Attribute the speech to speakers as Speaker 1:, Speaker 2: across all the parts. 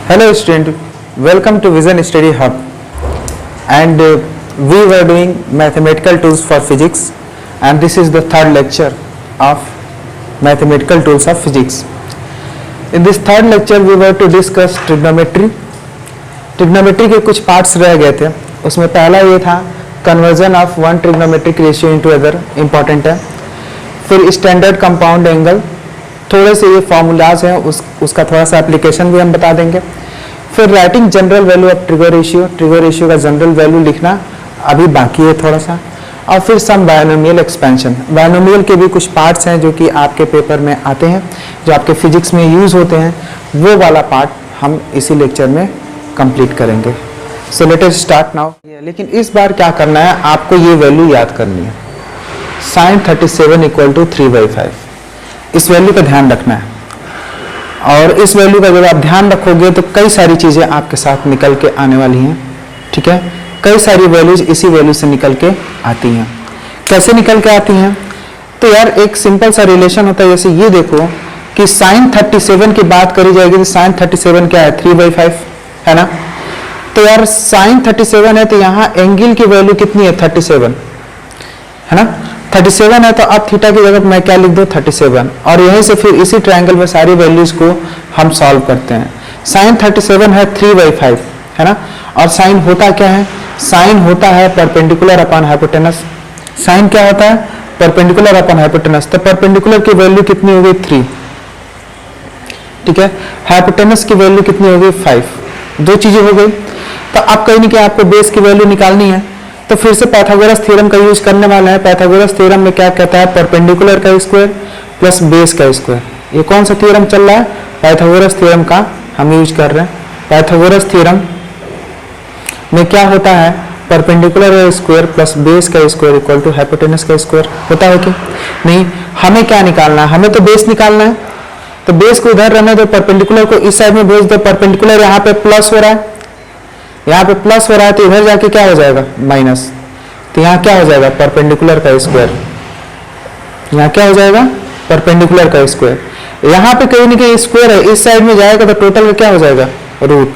Speaker 1: Hello student, welcome to Vision Study Hub and we were doing mathematical tools for physics and this is the third lecture of mathematical tools of physics. In this third lecture we were to discuss trigonometry. Trigonometry के कुछ parts रह गए थे, उसमें पहला ये था conversion of one trigonometric ratio into other, important है। फिर स्टैंडर्ड कंपाउंड एंगल, थोड़े से ये फॉर्मूलाज हैं उसका थोड़ा सा एप्लीकेशन भी हम बता देंगे। फिर writing general value of trigo ratio का जनरल वैल्यू लिखना अभी बाकी है थोड़ा सा। और फिर सम बायनोमियल एक्सपेंशन, बायनोमियल के भी कुछ पार्ट्स हैं जो कि आपके पेपर में आते हैं, जो आपके फिजिक्स में यूज होते हैं, वो वाला पार्ट हम इसी लेक्चर में कंप्लीट करेंगे। So let us start now. लेकिन इस बार क्या करना है, आपको ये वैल्यू याद करनी है, sin 37 = 3/5। इस वैल्यू का ध्यान रखना है और इस वैल्यू का जब आप ध्यान रखोगे तो कई सारी चीजें आपके साथ निकल के आने वाली हैं। ठीक है, कई सारी वैल्यूज इसी वैल्यू से निकल के आती हैं। कैसे निकल के आती हैं? तो यार एक सिंपल सा रिलेशन होता है, जैसे ये देखो कि sin 37 की बात करी जाएगी तो sin 37 क्या है, 3/5 है ना। तो यार sin 37 है तो यहाँ एंगल की वैल्यू कितनी है, 37 है ना। 37 है तो अब थीटा की जगह मैं क्या लिख दूं, 37। और यहीं से फिर इसी ट्रायंगल में सारी वैल्यूज को हम सॉल्व करते हैं। sin 37 है 3/5 है ना। और sin होता क्या है, sin होता है परपेंडिकुलर अपॉन हाइपोटेनस। sin क्या होता है, परपेंडिकुलर अपॉन हाइपोटेनस। तो परपेंडिकुलर की वैल्यू कितनी हो गई, 3। ठीक है, हाइपोटेनस की वैल्यू कितनी हो गई, 5। दो चीजें हो गई। तो अब कहीं ना कहीं आपको बेस की वैल्यू निकालनी है, तो फिर से पाइथागोरस थ्योरम का यूज करने वाला है। पाइथागोरस थ्योरम में क्या कहता है, परपेंडिकुलर का स्क्वायर प्लस बेस का स्क्वायर। ये कौन सा थ्योरम चल रहा है, पाइथागोरस थ्योरम का हम यूज कर रहे हैं। पाइथागोरस थ्योरम में क्या होता है, परपेंडिकुलर का स्क्वायर प्लस बेस का स्क्वायर इक्वल टू हाइपोटेनस का स्क्वायर होता है कि नहीं। हमें क्या निकालना है, हमें तो बेस निकालना है। तो बेस को इधर रहने दो, परपेंडिकुलर को इस साइड में भेज दो। परपेंडिकुलर यहाँ पे प्लस हो रहा है, यहाँ पे प्लस हो रहा है, तो इधर जाके क्या हो जाएगा, माइनस। तो यहाँ क्या हो जाएगा, परपेंडिकुलर का स्क्वायर। यहाँ क्या हो जाएगा, परपेंडिकुलर का स्क्वायर। यहाँ पे कहीं ना कहीं स्क्वायर है, इस साइड में जाएगा तो टोटल में क्या हो जाएगा, रूट।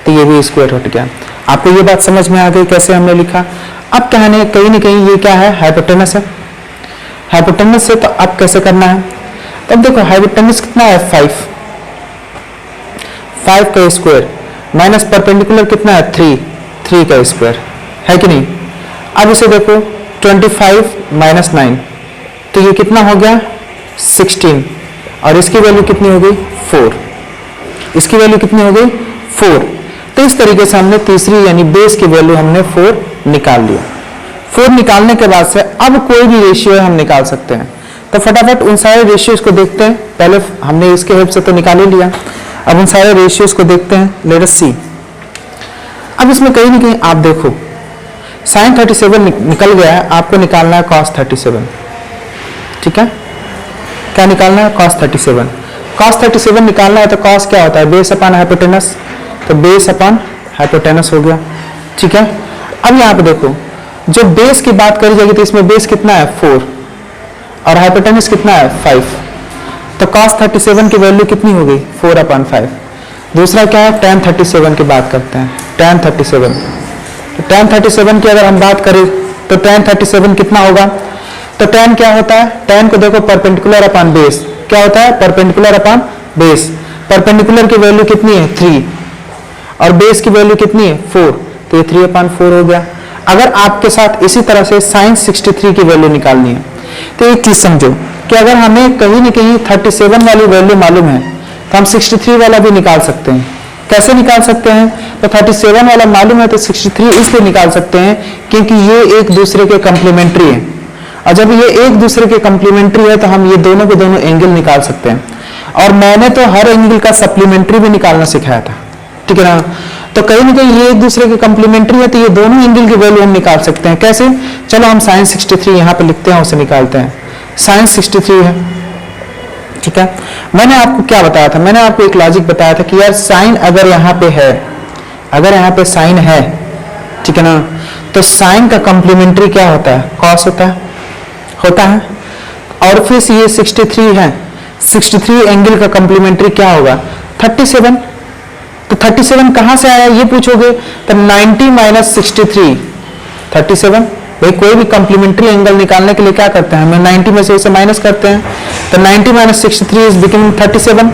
Speaker 1: तो ये भी स्क्वायर हट गया। आपको ये बात समझ में आ गई कैसे हमने लिखा। अब कहने कहीं ना कहीं ये क्या है, हाइपोटेनस है। हाइपोटेनस से तो अब कैसे करना है, तब देखो हाइपोटेनस कितना है, 5 का स्क्वायर माइनस परपेंडिकुलर कितना है, 3 का स्क्वायर है कि नहीं। अब इसे देखो 25 - 9, तो ये कितना हो गया, 16। और इसकी वैल्यू कितनी हो गई, 4। इसकी वैल्यू कितनी हो गई, 4। तो इस तरीके से हमने तीसरी यानी बेस की वैल्यू हमने 4 निकाल लिया। 4 निकालने के बाद से अब कोई भी रेशियो हम निकाल सकते हैं। तो फटाफट उन सारे रेशियोज को देखते हैं। पहले हमने इसके हेल्प से तो निकाल ही लिया, अब उन सारे रेशियोज को देखते हैं। लेट अस सी। अब इसमें कहीं ना कहीं आप देखो sin 37 निकल गया है, आपको निकालना है cos 37। ठीक है, क्या निकालना है, cos 37। cos 37 निकालना है तो cos क्या होता है, बेस अपॉन हाइपोटेनस। तो बेस अपॉन हाइपोटेनस हो गया। ठीक है, अब यहाँ पे देखो जो बेस की बात करी जाएगी तो इसमें बेस कितना है, 4 और हाइपोटेनस कितना है, 5। तो cos 37 की वैल्यू कितनी हो गई, 4/5। दूसरा क्या है, tan 37 की बात करते हैं, tan 37। तो tan 37 की अगर हम बात करें तो tan 37 कितना होगा, तो tan क्या होता है, tan को देखो परपेंडिकुलर अपॉन बेस। क्या होता है, परपेंडिकुलर अपॉन बेस। परपेंडिकुलर की वैल्यू कितनी है, 3 और बेस की वैल्यू कितनी है, 4। तो ये 3/4 हो गया। अगर आपके साथ इसी तरह से sin 63 की वैल्यू निकालनी है तो एक चीज समझो कि अगर हमें कहीं ना कहीं 37 वाली वैल्यू मालूम है तो हम 63 वाला भी निकाल सकते हैं। कैसे निकाल सकते हैं, तो 37 वाला मालूम है तो 63 इसलिए निकाल सकते हैं क्योंकि ये एक दूसरे के कंप्लीमेंट्री है। और जब ये एक दूसरे के कंप्लीमेंट्री है तो हम ये दोनों के दोनों एंगल निकाल सकते हैं। और मैंने तो हर एंगल का सप्लीमेंट्री भी निकालना सिखाया था, ठीक है ना। तो कहीं ना कहीं ये एक दूसरे के कंप्लीमेंट्री है तो ये दोनों एंगल की वैल्यू हम निकाल सकते हैं। कैसे, चलो हम sin 63 यहाँ पे लिखते हैं, उसे निकालते हैं। sin 63 है, ठीक है। मैंने आपको क्या बताया था, मैंने आपको एक लॉजिक बताया था कि यार साइन अगर यहाँ पे है, अगर यहाँ पे साइन है, ठीक है ना, तो साइन का कंप्लीमेंट्री क्या होता है, कॉस होता है। और फिर ये 63 है, 63 एंगल का कंप्लीमेंट्री क्या होगा, 37। तो 37 कहाँ से आया ये पूछोगे, तो 90 माइनस 63, 37। भाई कोई भी कॉम्प्लीमेंट्री एंगल निकालने के लिए क्या करते हैं, हमें 90 में से इसे माइनस करते हैं, तो 90 माइनस 63 इज बिकमिंग 37।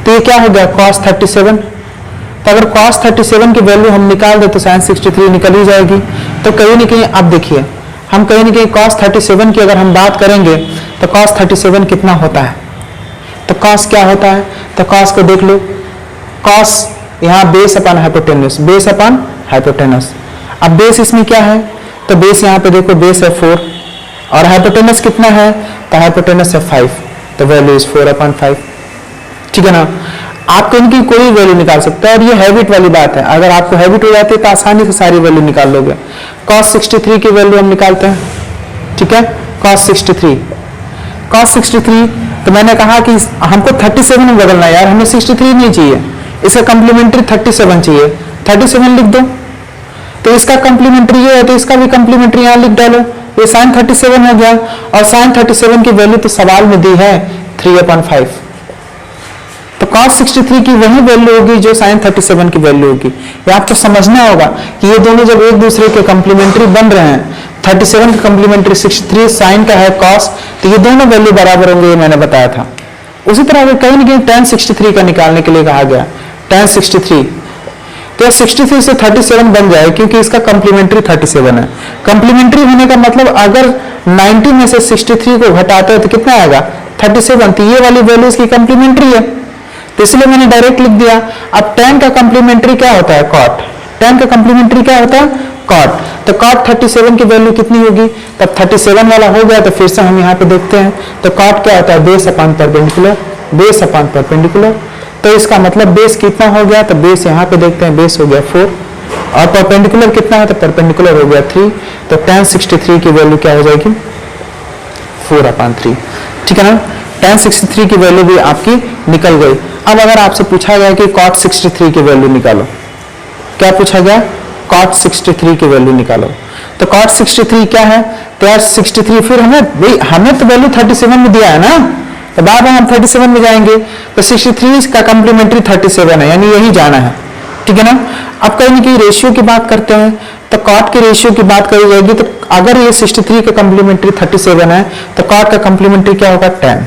Speaker 1: तो ये क्या हो गया, cos 37। तो अगर cos 37 की वैल्यू हम निकाल दे तो sin 63 निकल ही जाएगी। तो कहीं ना कहीं आप देखिए, हम कहीं ना कहीं cos 37 की अगर हम बात करेंगे तो cos 37 कितना होता है, तो cos क्या होता है, तो cos को देख लो, cos यहाँ base upon hypotenuse, base upon hypotenuse. अब बेस इसमें क्या है, तो बेस यहाँ पे देखो बेस है 4 और हाइपोटेन्यूस कितना है, तो हाइपोटेन्यूस है 5, तो वैल्यू इज 4/5। ठीक है ना, आप इनकी कोई वैल्यू निकाल सकते हैं और ये हैबिट वाली बात है, अगर आपको हैबिट हो जाती है तो आसानी से सारी वैल्यू निकाल लोगे। cos 63 की वैल्यू हम निकालते हैं। ठीक है, cos 63, तो मैंने कहा कि हमको 37 में बदलना है यार, हमें 63 नहीं चाहिए, इसका कॉम्प्लीमेंट्री 37 चाहिए, 37 लिख दो। तो इसका कॉम्प्लीमेंट्री ये है तो इसका भी कॉम्प्लीमेंट्री यहाँ लिख डालो, ये sin 37 हो गया। और sin 37 की वैल्यू तो सवाल में दी है 3/5, तो cos 63 की वही वैल्यू होगी जो sin 37 की वैल्यू होगी। ये आपको समझना होगा कि ये दोनों जब एक दूसरे के कॉम्प्लीमेंट्री बन रहे हैं, 37 का कॉम्प्लीमेंट्री 63 sin का है cos, तो ये दोनों वैल्यू बराबर होंगे, ये मैंने बताया था। उसी तरह अगर कहीं ना कहीं tan 63 का निकालने के लिए कहा गया, tan 63, तो 63 से 37 बन जाए क्योंकि इसका कॉम्प्लीमेंट्री 37 है। कॉम्प्लीमेंट्री होने का मतलब अगर 90 में से 63 को घटाते हैं तो कितना आएगा, 37, तो ये वाली वैल्यू इसकी कॉम्प्लीमेंट्री है, तो इसलिए मैंने डायरेक्ट लिख दिया। अब tan का कॉम्प्लीमेंट्री क्या होता है, cot, tan का कॉम्प्लीमेंट्री क्या होता है, cot, तो cot 37 की वैल्यू कितनी होगी, तब 37 वाला हो गया। तो फिर से हम यहाँ पे देखते हैं, तो cot क्या होता है, base upon perpendicular, base upon perpendicular. तो इसका मतलब बेस कितना हो गया, तो बेस यहाँ पे देखते हैं, बेस हो गया 4 और परपेंडिकुलर कितना है, तो परपेंडिकुलर हो गया 3, तो tan 63 की वैल्यू क्या हो जाएगी, 4/3। ठीक है ना, tan 63 की वैल्यू भी आपकी निकल गई। अब अगर आपसे पूछा गया कि cot 63 की वैल्यू निकालो, क्या पूछा गया, cot 63 की वैल्यू निकालो, तो cot 63 क्या है, तो यार 63 फिर हमें तो वैल्यू 37 में दिया है ना, तो बाद में हम 37 में जाएंगे, तो 63 का कॉम्प्लीमेंट्री 37 है, यानी यही जाना है। ठीक है ना, अब कहीं की रेशियो की बात करते हैं, तो cot के रेशियो की बात करी जाएगी, तो अगर ये 63 का कॉम्प्लीमेंट्री 37 है तो cot का कॉम्प्लीमेंट्री क्या होगा, tan,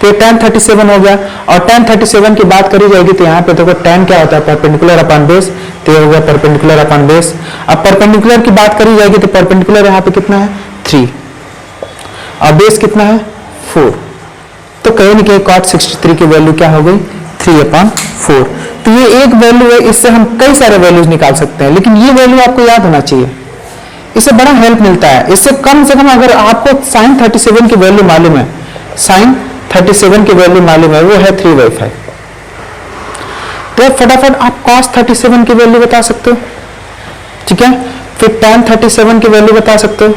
Speaker 1: तो tan 37 हो गया। और tan 37 की बात करी जाएगी तो यहाँ पे देखो tan क्या होता है, परपेंडिकुलर अपॉन बेस, तो ये हो गया परपेंडिकुलर अपॉन बेस। अब परपेंडिकुलर की बात करी जाएगी तो परपेंडिकुलर यहाँ पे कितना है, 3 और बेस कितना है, 4, तो कहीं ना कहीं cot 63 की वैल्यू क्या हो गई, 3/4। तो ये एक वैल्यू है, इससे हम कई सारे वैल्यूज निकाल सकते हैं, लेकिन ये वैल्यू आपको याद होना चाहिए, इससे बड़ा हेल्प मिलता है। इससे कम से कम अगर आपको sin 37 की वैल्यू मालूम है, sin 37 की वैल्यू मालूम है, वो है 3/5, तो फटाफट आप cos 37 की वैल्यू बता सकते हो। ठीक है, फिर tan 37 की वैल्यू बता सकते हो,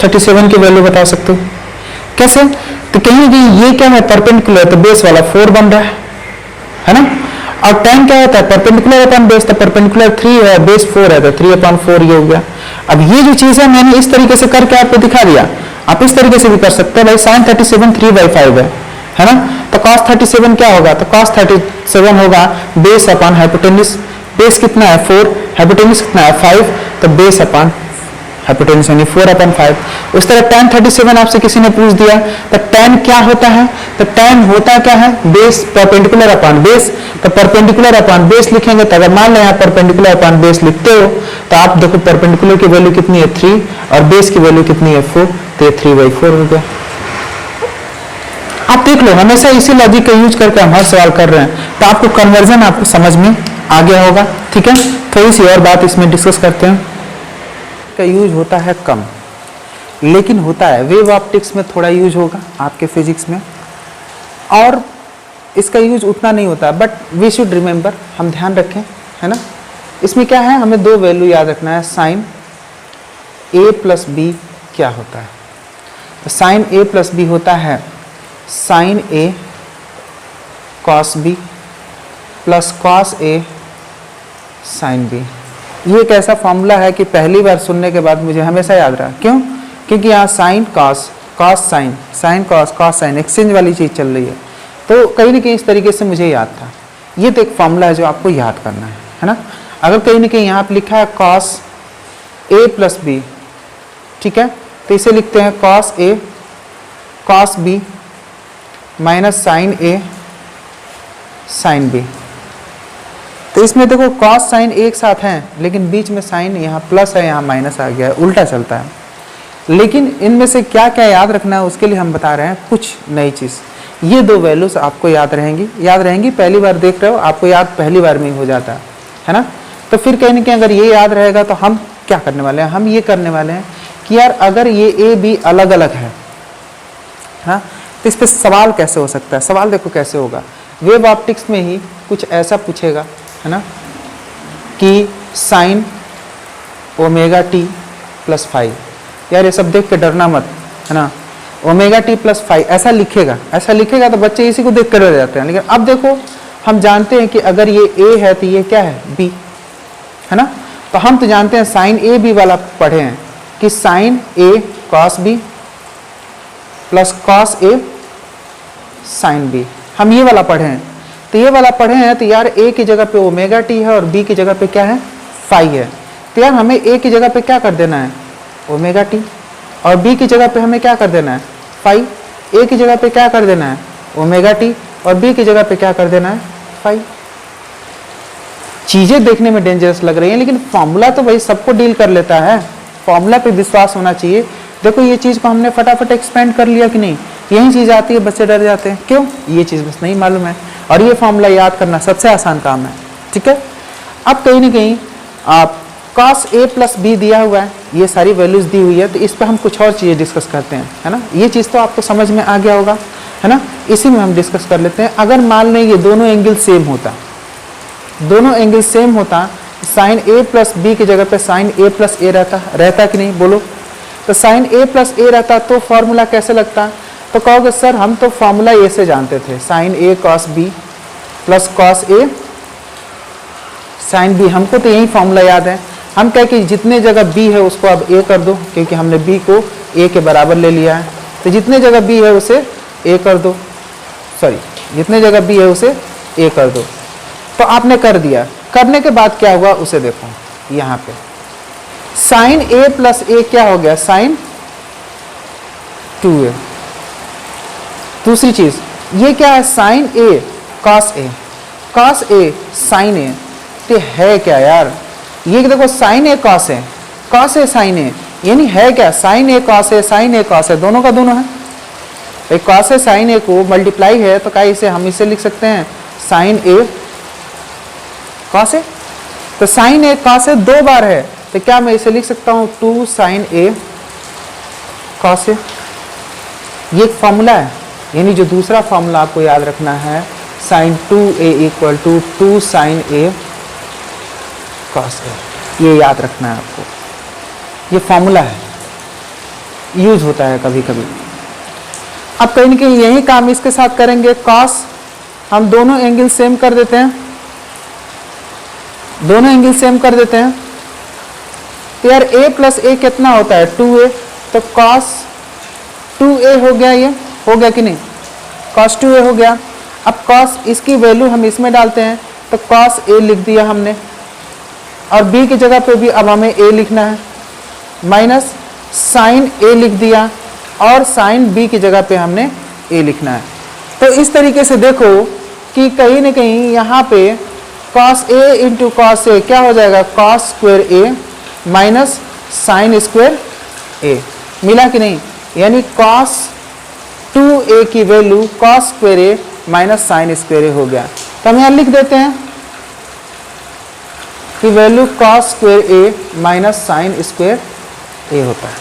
Speaker 1: 37 की वैल्यू बता सकते हो। कैसे, तो कहेंगे ये क्या है, परपेंडिकुलर, तो बेस वाला 4 बन रहा है ना, और tan क्या होता है, परपेंडिकुलर अपॉन बेस, तो परपेंडिकुलर 3 है, बेस 4 है, तो 3/4 ये हो गया। अब ये जो चीज है मैंने इस तरीके से करके आपको दिखा दिया, आप इस तरीके से भी कर सकते हैं। भाई sin 37 3/5 है ना, तो cos 37 क्या होगा, तो cos 37 होगा बेस अपॉन हाइपोटेन्यूस, बेस कितना है 4, हाइपोटेन्यूस कितना है 5, तो बेस अपॉन हाइपोटेन्यूस यानी 4/5। उस तरह tan 37 आपसे किसी ने पूछ दिया, तो tan क्या होता है, तो tan होता क्या है, बेस परपेंडिकुलर अपॉन बेस, तो परपेंडिकुलर अपॉन बेस लिखेंगे। तो अगर मान लें आप परपेंडिकुलर अपॉन बेस लिखते हो तो आप देखो परपेंडिकुलर की वैल्यू कितनी है 3 और बेस की वैल्यू कितनी है 4, तो ये 3/4 हो गया। आप देख लो, हमेशा इसी लॉजिक का यूज करके हम हर सवाल कर रहे हैं, तो आपको कन्वर्जन आपको समझ में आ गया होगा। ठीक है, थोड़ी सी और बात इसमें डिस्कस करते हैं। का यूज होता है कम, लेकिन होता है, वेव ऑप्टिक्स में थोड़ा यूज होगा आपके फिजिक्स में, और इसका यूज उतना नहीं होता, बट वी शुड रिमेंबर, हम ध्यान रखें, है ना। इसमें क्या है, हमें 2 वैल्यू याद रखना है, साइन a प्लस बी क्या होता है, तो साइन a प्लस बी होता है sine a cos b plus cos a sine b। ये एक ऐसा फॉर्मूला है कि पहली बार सुनने के बाद मुझे हमेशा याद रहा, क्यों, क्योंकि यहाँ sine cos, cos sine, sine cos, cos sine, exchange वाली चीज़ चल रही है, तो कहीं ना कहीं इस तरीके से मुझे याद था। ये तो एक फॉर्मूला है जो आपको याद करना है ना। अगर कहीं ना कहीं यहाँ पे लिखा है cos a प्लस बी, ठीक है, तो इसे लिखते हैं cos a cos b minus sine a sine b। तो इसमें देखो cos साइन एक साथ हैं, लेकिन बीच में साइन यहाँ प्लस है, यहाँ माइनस आ गया है, उल्टा चलता है। लेकिन इनमें से क्या क्या याद रखना है उसके लिए हम बता रहे हैं कुछ नई चीज़। ये दो वैल्यूज आपको याद रहेंगी, पहली बार देख रहे हो, आपको याद पहली बार में ही हो जाता है ना। तो फिर कहीं ना कहीं अगर ये याद रहेगा तो हम क्या करने वाले हैं, हम ये करने वाले हैं कि यार अगर ये ए बी अलग अलग है, हाँ, तो इस पर सवाल कैसे हो सकता है। सवाल देखो कैसे होगा, वेव ऑप्टिक्स में ही कुछ ऐसा पूछेगा, है ना, कि sine omega T plus five. यार ये सब देख के डरना मत, है ना, ओमेगा टी प्लस फाइव ऐसा लिखेगा तो बच्चे इसी को देख कर डर जाते हैं। लेकिन अब देखो हम जानते हैं कि अगर ये ए है तो ये क्या है, बी, है ना। तो हम तो जानते हैं साइन ए बी वाला पढ़े हैं कि sign A cos b plus cos a sine B, हम ये वाला पढ़े हैं। तो ये वाला पढ़े हैं तो यार ए की जगह पे ओमेगा टी है और बी की जगह पे क्या है, फाइव है। तो यार हमें ए की जगह पे क्या कर देना है, ओमेगा टी, और बी की जगह पे हमें क्या कर देना है, फाइव। ए की जगह पे क्या कर देना है, ओमेगा टी, और बी की जगह पे क्या कर देना है, फाइव। चीजें देखने में डेंजरस लग रही हैं, लेकिन फॉर्मूला तो भाई सबको डील कर लेता है, फॉर्मूला पे विश्वास होना चाहिए। देखो ये चीज को हमने फटाफट एक्सपेंड कर लिया कि नहीं, यही चीज आती है, बच्चे डर जाते हैं, क्यों, ये चीज बस नहीं मालूम है। और ये फॉर्मूला याद करना सबसे आसान काम है, ठीक है। अब कहीं ना कहीं आप cos a प्लस बी दिया हुआ है, ये सारी वैल्यूज दी हुई है, तो इस पर हम कुछ और चीज़ें डिस्कस करते हैं, है ना। ये चीज़ तो आपको समझ में आ गया होगा, है ना। इसी में हम डिस्कस कर लेते हैं। अगर मान लें ये दोनों एंगल सेम होता, साइन a प्लस बी की जगह पे साइन a प्लस ए रहता कि नहीं, बोलो। तो साइन a प्लस ए रहता तो फॉर्मूला कैसे लगता, तो कहोगे सर हम तो फॉर्मूला ए से जानते थे, sine a cos b plus cos a sine b, हमको तो यही फॉर्मूला याद है। हम कहें कि जितने जगह b है उसको अब a कर दो, क्योंकि हमने b को a के बराबर ले लिया है। तो जितने जगह b है उसे a कर दो, जितने जगह b है उसे a कर दो। तो आपने कर दिया, करने के बाद क्या हुआ उसे देखो, यहाँ पे साइन a प्लस ए क्या हो गया, साइन 2a। दूसरी चीज ये क्या है, sine a cos a sine a, तो है क्या यार, ये देखो sine A cos a sine a, यानी है क्या, sine A cos a sine A cos a, दोनों का दोनों है। एक कॉस ए साइन ए को मल्टीप्लाई है तो क्या इसे हम इसे लिख सकते हैं साइन ए कॉस ए। तो साइन ए कॉस ए दो बार है, तो क्या मैं इसे लिख सकता हूँ 2 साइन ए कॉस ए। ये एक फॉर्मूला है, यानी जो दूसरा फॉर्मूला आपको याद रखना है, sine 2a equal to 2 sine A cos A, ये याद रखना है आपको। ये फॉर्मूला है, यूज होता है कभी कभी। अब कहीं ना कहीं यही काम इसके साथ करेंगे, कॉस हम दोनों एंगल सेम कर देते हैं, तो यार a प्लस ए कितना होता है 2a, तो कॉस 2a हो गया, ये हो गया कि नहीं, कॉस 2a हो गया। अब कॉस इसकी वैल्यू हम इसमें डालते हैं, तो कॉस a लिख दिया हमने, और b की जगह पे भी अब हमें a लिखना है, माइनस साइन a लिख दिया, और साइन b की जगह पे हमने a लिखना है। तो इस तरीके से देखो कि कहीं ना कहीं यहाँ पे cos a into cos A क्या हो जाएगा, cos square a minus sine square a, मिला कि नहीं, यानी cos 2a की value cos square a minus sine square a हो गया। तो हम यहाँ लिख देते हैं कि value cos square a minus sine square a होता है,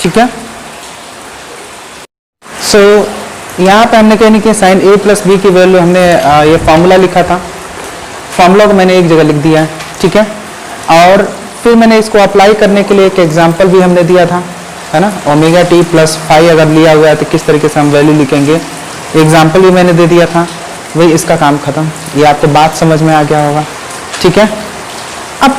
Speaker 1: ठीक है। सो यहाँ पे हमने कहने की साइन a प्लस बी की वैल्यू हमने ये फॉर्मूला लिखा था, फॉर्मूला को मैंने एक जगह लिख दिया है, ठीक है। और फिर मैंने इसको अप्लाई करने के लिए एक एग्जांपल भी हमने दिया था, है ना, ओमेगा टी प्लस फाइव अगर लिया हुआ है तो किस तरीके से हम वैल्यू लिखेंगे, एग्जांपल भी मैंने दे दिया था। वही इसका काम खत्म, ये आपको बात समझ में आ गया होगा, ठीक है। अब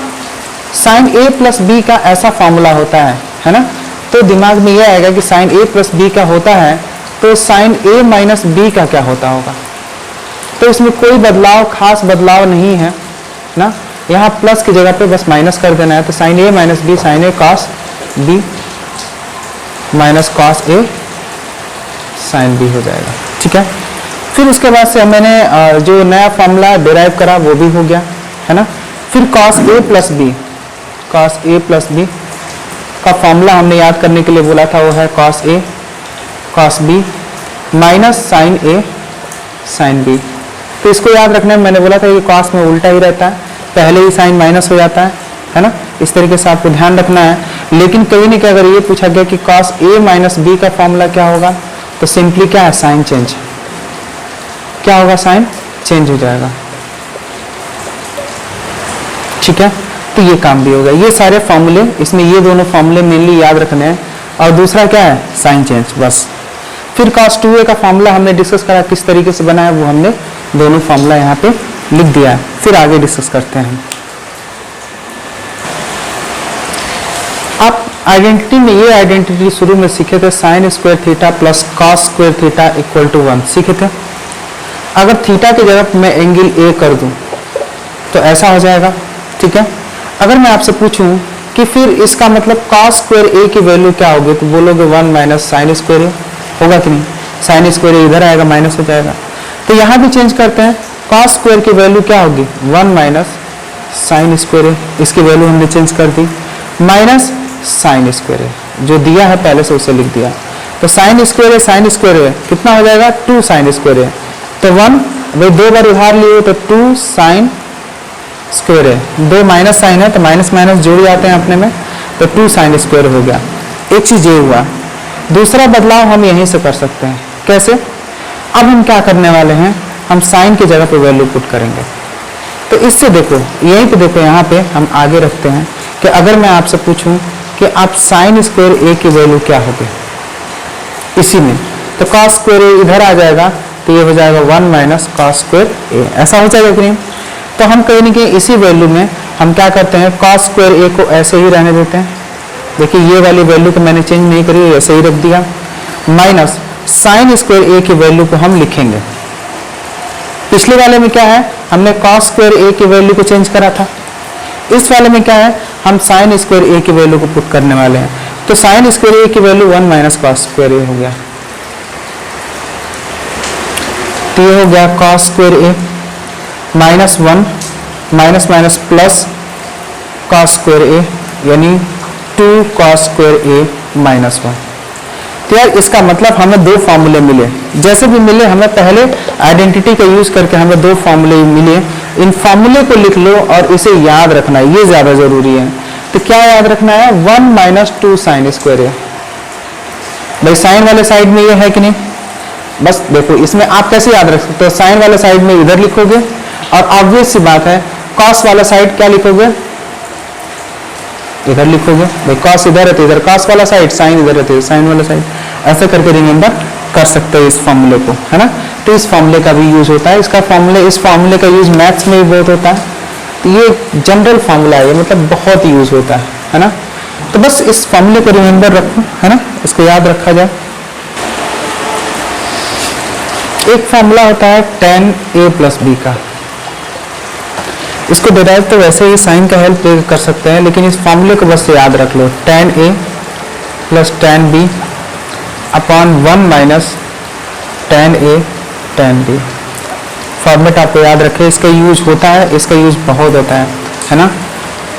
Speaker 1: साइन a प्लस बी का ऐसा फॉर्मूला होता है ना, तो दिमाग में यह आएगा कि साइन a प्लस बी का होता है, तो साइन a माइनस बी का क्या होता होगा, तो इसमें कोई बदलाव, खास बदलाव नहीं है ना। यहाँ प्लस की जगह पे बस माइनस कर देना है, तो sign A minus B sign A cos B minus cos a sine B हो जाएगा, ठीक है। फिर उसके बाद से मैंने जो नया फॉर्मूला डिराइव करा वो भी हो गया, है ना। फिर cos A plus B, cos A plus B का फॉर्मूला हमने याद करने के लिए बोला था, वो है cos A cos B minus sign A sine B. तो इसको याद रखने में मैंने बोला था कि कॉस में उल्टा ही रहता है, पहले ही साइन माइनस हो जाता है ना। इस तरीके से आपको ध्यान रखना है। लेकिन कहीं ना कहीं अगर ये पूछा गया कि कॉस ए माइनस बी का फॉर्मूला क्या होगा, तो सिंपली क्या है, साइन चेंज, क्या होगा, साइन चेंज हो जाएगा, ठीक है। तो ये काम भी होगा। ये सारे फॉर्मूले, इसमें ये दोनों फॉर्मूले मेनली याद रखने हैं, और दूसरा क्या है, साइन चेंज, बस। फिर cos 2a का फॉर्मूला हमने डिस्कस करा, किस तरीके से बना है वो हमने दोनों फॉर्मूला यहाँ पे लिख दिया है। फिर आगे डिस्कस करते हैं। आप आइडेंटिटी में, ये आइडेंटिटी शुरू में सीखे थे, sine square theta plus cos square theta equal to 1 सीखे थे। अगर थीटा की जगह मैं एंगल ए कर दूं तो ऐसा हो जाएगा, ठीक है। अगर मैं आपसे पूछूं कि फिर इसका मतलब कॉस स्क्वायर ए की वैल्यू क्या होगी, तो बोलोगे 1 माइनस साइन स्क्वायर ए, होगा कि नहीं, साइन स्क्वायर इधर आएगा, माइनस हो जाएगा। तो यहाँ भी चेंज करते हैं, कॉस स्क्वायर की वैल्यू क्या होगी, 1 माइनस साइन स्क्वायर ए, इसकी वैल्यू हमने चेंज कर दी, माइनस साइन स्क्वायर ए, जो दिया है पहले से उसे लिख दिया। तो साइन स्क्वायर ए कितना हो जाएगा, 2 साइन स्क्वायर ए। तो 1, भाई 2 बार उधार लिए तो 2 साइन स्क्वायर ए, 2 माइनस साइन है तो माइनस माइनस जोड़ जाते हैं अपने में, तो 2 साइन स्क्वायर हो गया। एक चीज ये हुआ। दूसरा बदलाव हम यहीं से कर सकते हैं, कैसे, अब हम क्या करने वाले हैं, हम साइन की जगह पे वैल्यू पुट करेंगे। तो इससे देखो, यहीं पे देखो, यहाँ पे हम आगे रखते हैं कि अगर मैं आपसे पूछूं कि आप साइन स्क्वायर ए की वैल्यू क्या होगी इसी में, तो कॉस स्क्वायर ए इधर आ जाएगा, तो ये हो जाएगा 1 माइनस कॉस स्क्वायर ए, ऐसा हो जाएगा कि नहीं। तो हम कहीं ना कहीं इसी वैल्यू में हम क्या करते हैं, कॉस स्क्वायर ए को ऐसे ही रहने देते हैं। देखिए ये वाली वैल्यू को मैंने चेंज नहीं करी, ऐसे ही रख दिया, माइनस साइन स्क्वायर ए की वैल्यू को हम लिखेंगे। पिछले वाले में क्या है, हमने कॉस स्क्वायर ए की वैल्यू को चेंज करा था। इस वाले में क्या है, हम साइन स्क्वायर ए की वैल्यू को पुट करने वाले हैं। तो साइन स्क्वायर ए की value 1 minus cos square A हो गया। तो ये हो गया cos square A minus 1 minus minus plus cos square A, यानी 2 कॉस स्क्वायर ए माइनस 1। तो यार इसका मतलब हमें 2 फॉर्मूले मिले, जैसे भी मिले हमें पहले आइडेंटिटी का यूज करके हमें 2 फॉर्मूले मिले। इन फॉर्मूले को लिख लो और इसे याद रखना, ये ज्यादा जरूरी है। तो क्या याद रखना है, 1 माइनस 2 साइन स्क्वायर ए। भाई साइन वाले साइड में ये है कि नहीं, बस देखो इसमें आप कैसे याद रख सकते हो, साइन वाले साइड में इधर लिखोगे, और ऑब्वियस सी बात है कॉस वाला साइड क्या लिखोगे, इधर लिखोगे। भाई कॉस इधर है तो इधर कॉस वाला साइड, साइन इधर है तो साइन वाला साइड, ऐसे करके रिमेंबर कर सकते हो इस फॉर्मूले को, है ना। तो इस फॉर्मूले का भी यूज होता है, इस फॉर्मूले का यूज मैथ्स में भी बहुत होता है। तो ये जनरल फॉर्मूला है, मतलब बहुत यूज होता है ना। तो बस इस फॉर्मूले को रिमेंबर रखो, है ना, इसको याद रखा जाए। एक फॉर्मूला होता है tan a प्लस बी का, इसको डिराइव तो वैसे ही साइन का हेल्प कर सकते हैं, लेकिन इस फॉर्मूले को बस याद रख लो, tan a plus tan b upon 1 minus tan a tan b। Format आपको याद रखें, इसका यूज होता है, इसका यूज बहुत होता है ना,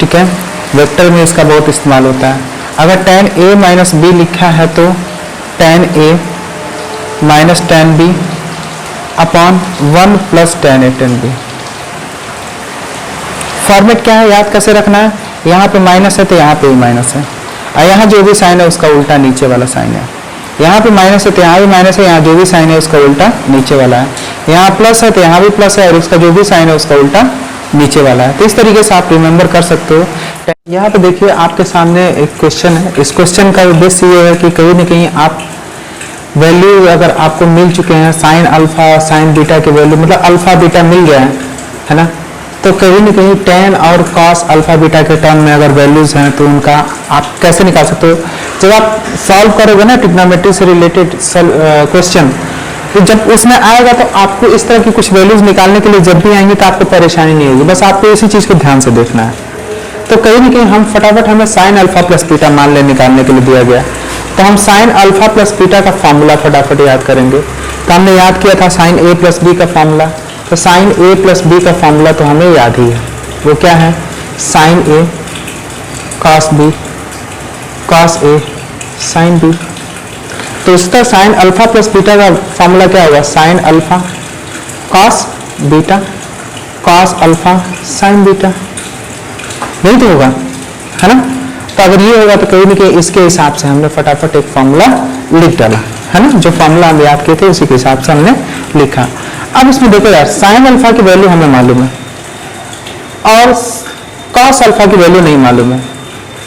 Speaker 1: ठीक है। वेक्टर में इसका बहुत इस्तेमाल होता है। अगर tan a माइनस b लिखा है तो tan a minus tan b upon 1 plus tan a tan b। Format क्या है, याद कैसे रखना है, यहाँ पे माइनस है तो यहाँ पे भी माइनस है, और यहाँ जो भी साइन है उसका उल्टा नीचे वाला साइन है। यहाँ पे माइनस है तो यहाँ भी माइनस है, यहाँ जो भी साइन है उसका उल्टा नीचे वाला है। यहाँ प्लस है तो यहाँ भी प्लस है, और उसका जो भी साइन है उसका उल्टा नीचे वाला है। तो इस तरीके से आप रिमेंबर कर सकते हो। यहाँ पे देखिए आपके सामने एक क्वेश्चन है। इस क्वेश्चन का उद्देश्य ये है कि कहीं ना कहीं आप वैल्यू अगर आपको मिल चुके हैं, साइन अल्फा साइन बीटा के वैल्यू, मतलब अल्फा बीटा मिल गया है ना, तो कहीं ना कहीं tan और cos अल्फा बीटा के टर्म में अगर वैल्यूज हैं तो उनका आप कैसे निकाल सकते हो। जब आप सॉल्व करोगे ना ट्रिग्नोमेट्री से रिलेटेड क्वेश्चन, तो जब उसमें आएगा तो आपको इस तरह की कुछ वैल्यूज निकालने के लिए जब भी आएंगी तो आपको परेशानी नहीं होगी, बस आपको इसी चीज को ध्यान से देखना है। तो कहीं ना कहीं हम फटाफट हमें साइन अल्फा प्लस बीटा मान ले निकालने के लिए दिया गया, तो हम साइन अल्फा प्लस बीटा का फॉर्मूला फटाफट याद करेंगे। तो हमने याद किया था साइन ए प्लस बी का फॉर्मूला, तो साइन ए प्लस बी का फॉर्मूला तो हमें याद ही है, वो क्या है, sign A cos B cos a sine B. तो इसका साइन अल्फा प्लस बीटा का फॉर्मूला क्या होगा, sine alpha cos beta cos alpha sign beta, नहीं तो होगा, है ना। तो अगर ये होगा तो कहीं ना कहीं इसके हिसाब से हमने फटाफट एक फॉर्मूला लिख डाला, है ना, जो फॉर्मूला हम याद किए थे उसी के हिसाब से हमने लिखा। अब इसमें देखो यार, साइन अल्फा की वैल्यू हमें मालूम है और कॉस अल्फा की वैल्यू नहीं मालूम है,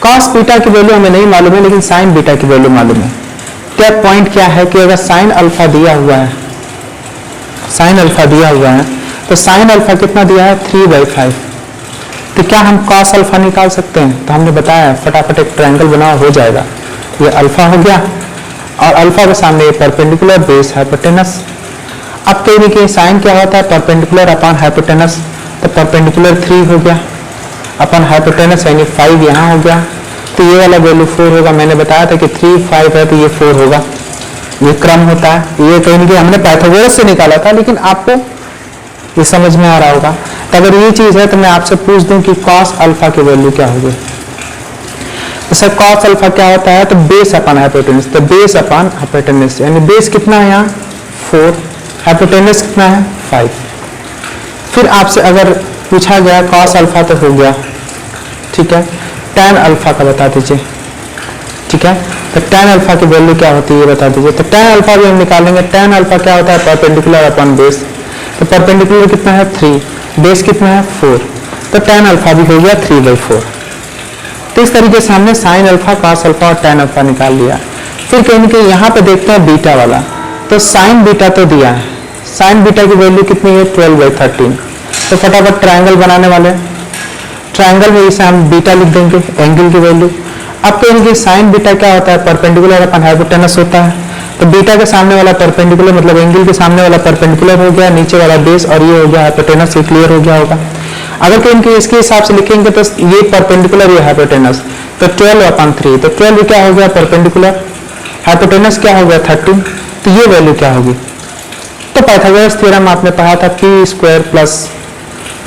Speaker 1: कॉस बीटा की वैल्यू हमें नहीं मालूम है, लेकिन साइन बीटा की वैल्यू मालूम है। क्या पॉइंट क्या है कि अगर साइन अल्फा दिया हुआ है, साइन अल्फा दिया हुआ है, तो साइन अल्फा कितना दिया है, 3/5, तो क्या हम कॉस अल्फा निकाल सकते हैं। तो हमने बताया फटाफट एक ट्रायंगल बनाओ, हो जाएगा। ये अल्फा हो गया और अल्फा के सामने ये परपेंडिकुलर बेस हाइपोटेनस। अब कहीं नहीं साइन क्या होता है, परपेंडिकुलर अपॉन हाइपोटेनस, तो परपेंडिकुलर 3 हो गया अपन हाइपोटेनस यानी 5 यहाँ हो गया, तो ये वाला वैल्यू 4 होगा। मैंने बताया था कि 3 5 है तो ये 4 होगा, ये क्रम होता है। ये कहीं नहीं हमने पाइथागोरस से निकाला था, लेकिन आपको ये समझ में आ रहा होगा। तो अगर ये चीज है तो मैं आपसे पूछ दूं कि कॉस अल्फा की वैल्यू क्या होगी। तो सर कॉस अल्फा क्या होता है, तो बेस अपॉन हाइपोटेनस, तो बेस अपॉन हाइपोटेनस यानी बेस कितना है यहाँ 4, हाइपोटेनस कितना है 5। फिर आपसे अगर पूछा गया कॉस अल्फा तो हो गया, ठीक है, tan अल्फा का बता दीजिए, ठीक है, तो tan अल्फा की वैल्यू क्या होती है ये बता दीजिए। तो tan अल्फा भी हम निकालेंगे, tan अल्फा क्या होता है, परपेंडिकुलर अपॉन बेस, तो परपेंडिकुलर कितना है 3, बेस कितना है 4, तो tan अल्फा भी हो गया 3/4। तो इस तरीके से हमने साइन अल्फा कॉस अल्फा और tan अल्फा निकाल लिया। फिर कहीं ना कहीं यहाँ पे देखते हैं बीटा वाला, तो साइन बीटा तो दिया है, साइन बीटा की वैल्यू कितनी है 12/13। तो फटाफट ट्रायंगल बनाने वाले, ट्रायंगल में इसे हम बीटा लिख देंगे एंगल की वैल्यू। अब कहेंगे साइन बीटा क्या होता है, परपेंडिकुलर अपन हाइपोटेनस होता है, तो बीटा के सामने वाला परपेंडिकुलर मतलब एंगल के सामने वाला परपेंडिकुलर हो गया, नीचे वाला बेस और ये हो गया हाइपोटेनस, ये क्लियर हो गया होगा। अगर कहेंगे इसके हिसाब से लिखेंगे तो ये परपेंडिकुलर ये हाइपोटेनस, तो 12/3, तो 12 क्या हो गया परपेंडिकुलर, हाइपोटेनस क्या हो गया 13, तो ये वैल्यू क्या होगी। तो पाइथागोरस थ्योरम आपने पढ़ा था p² plus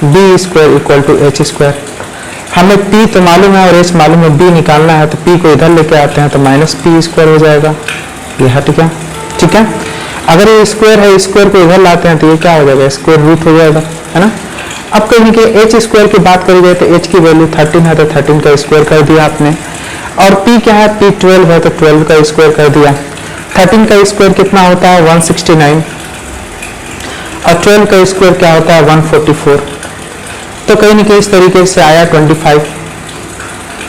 Speaker 1: b² equal to h²। हमें p तो मालूम है और h मालूम है, b निकालना है, तो p को इधर लेके आते हैं तो -p² हो जाएगा, ये हट गया, ठीक है। अगर ये स्क्वायर है, स्क्वायर को इधर लाते हैं तो ये क्या हो जाएगा, स्क्वायर रूट हो जाएगा, है ना। अब कहीं कि h² की बात करी जाए तो h की वैल्यू 13 है, तो 13 का स्क्वायर कर दिया आपने, और p क्या है, p 12 है, तो 12 का स्क्वायर कर दिया। 13 का स्क्वायर कितना होता है 169, और 12 का स्क्वायर क्या होता है 144, तो कहीं ना कहीं इस तरीके से आया 25।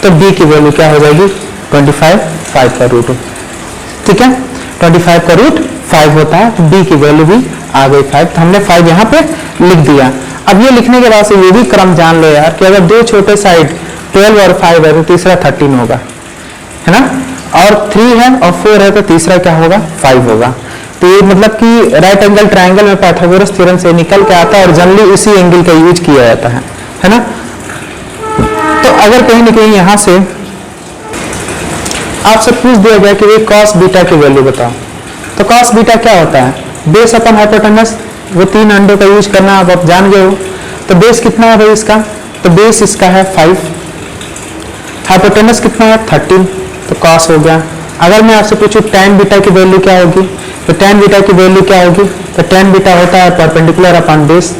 Speaker 1: तो b की वैल्यू क्या हो जाएगी 25, 5 का रूट, ठीक है, 25 का रूट 5 होता है, तो b की वैल्यू भी आ गई 5, तो हमने 5 यहाँ पे लिख दिया। अब ये लिखने के बाद से ये भी क्रम जान लो यार कि अगर दो छोटे साइड 12 और 5 है तो तीसरा 13 होगा, है ना, और 3 है और 4 है तो तीसरा क्या होगा 5 होगा। तो ये मतलब कि राइट एंगल ट्रायंगल में पाइथागोरस थ्योरम से निकल के आता है और जनरली इसी एंगल का यूज किया जाता है ना। तो अगर कहीं ना कहीं यहाँ से आपसे पूछ दिया गया कि ये cos बीटा की वैल्यू बताओ, तो cos बीटा क्या होता है, बेस अपन हाइपोटेनस, वो 3 अंडों का यूज करना आप जान गए हो। तो बेस कितना है भाई इसका, तो बेस इसका है 5, हाइपोटेनस कितना है 13, तो cos हो गया। अगर मैं आपसे पूछूं tan बीटा की वैल्यू क्या होगी, तो tan बीटा की वैल्यू क्या होगी, तो tan बीटा होता है परपेंडिकुलर अपॉन बेस,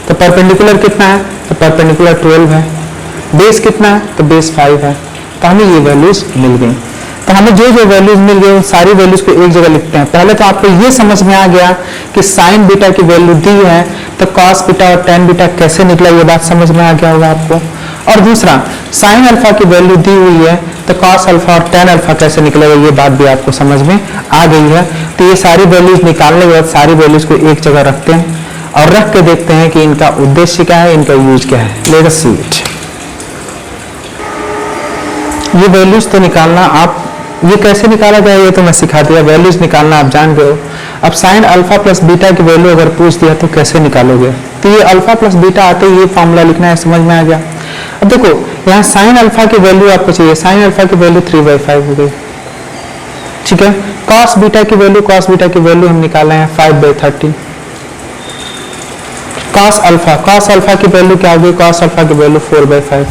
Speaker 1: तो परपेंडिकुलर कितना है, तो परपेंडिकुलर 12 है, बेस कितना है, तो बेस 5 है। तो हमें ये वैल्यूज मिल गई। तो हमें जो जो वैल्यूज मिल गई उन सारी वैल्यूज को एक जगह लिखते हैं। पहले तो आपको ये समझ में आ गया कि साइन बीटा की वैल्यू दी है, तो cos बीटा और tan बीटा कैसे निकला, ये बात समझ में आ गया होगा आपको। और दूसरा साइन अल्फा की वैल्यू दी हुई है, तो cos अल्फा और tan अल्फा कैसे निकलेगा, ये बात भी आपको समझ में आ गई है। तो ये सारी वैल्यूज निकालने के बाद सारी वैल्यूज को एक जगह रखते हैं और रख के देखते हैं कि इनका उद्देश्य क्या है, इनका यूज क्या है। Let us see it. ये वैल्यूज तो निकालना आप, ये कैसे निकाला जाए ये तो मैं सिखा दिया, वैल्यूज निकालना आप जान गए हो। अब साइन अल्फा प्लस बीटा की वैल्यू अगर पूछ दिया तो कैसे निकालोगे? तो ये अल्फा प्लस बीटा आते ही ये फॉर्मूला लिखना है, समझ में आ गया। अब देखो यहाँ साइन अल्फा की वैल्यू आपको चाहिए, साइन अल्फा की वैल्यू 3/5 हो गई, ठीक है। कॉस बीटा की वैल्यू हम निकाले हैं 5/13। कॉस अल्फा की वैल्यू क्या होगी? कॉस अल्फा की वैल्यू 4/5,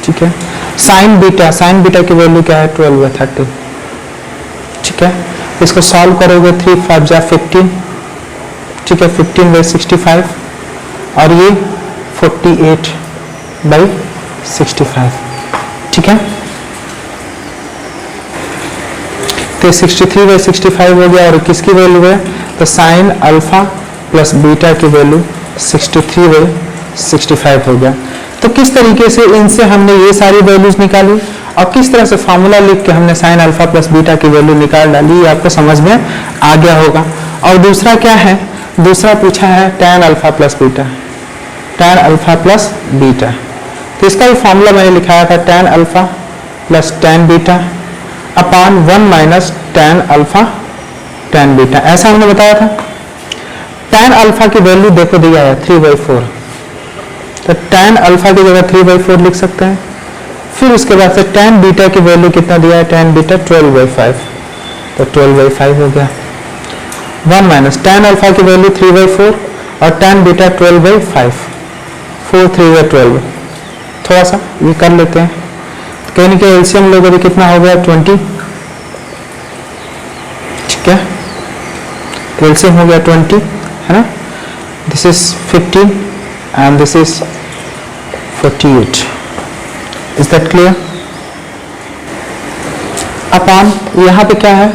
Speaker 1: ठीक है। साइन बीटा की वैल्यू क्या है? 12/13, ठीक है। इसको सॉल्व करोगे 3 5 जा 15, ठीक है, 15/65 और ये 48/65, ठीक है। तो 63/65 हो गया और किसकी वैल्यू है? तो साइन अल्फा प्लस बीटा की वैल्यू 63/65 हो गया। तो किस तरीके से इनसे हमने ये सारी वैल्यूज निकाली और किस तरह से फार्मूला लिख के हमने साइन अल्फा प्लस बीटा की वैल्यू निकाल डाली, ये आपको समझ में आ गया होगा। और दूसरा क्या है? दूसरा पूछा है tan alpha plus beta, tan alpha plus beta. तो इसका भी फार्मूला मैंने लिखाया था tan alpha plus tan beta upon 1 minus tan alpha tan beta, ऐसा हमने बताया था। tan अल्फा की वैल्यू देखो दिया है 3/4, तो tan अल्फा की जगह 3/4 लिख सकते हैं। फिर उसके बाद से tan बीटा की वैल्यू कितना दिया है? tan बीटा 12/5, तो 12/5 हो गया। 1 माइनस tan अल्फा की वैल्यू 3/4 और tan बीटा 12/5, 4 3/12। थोड़ा सा ये कर लेते हैं, कहीं ना कहीं एलसीएम लोगे तो कितना हो गया? 20, ठीक है। एलसीएम हो गया 20, है ना। This is 15 and this is 48। Is that clear? Upon यहाँ पे क्या है?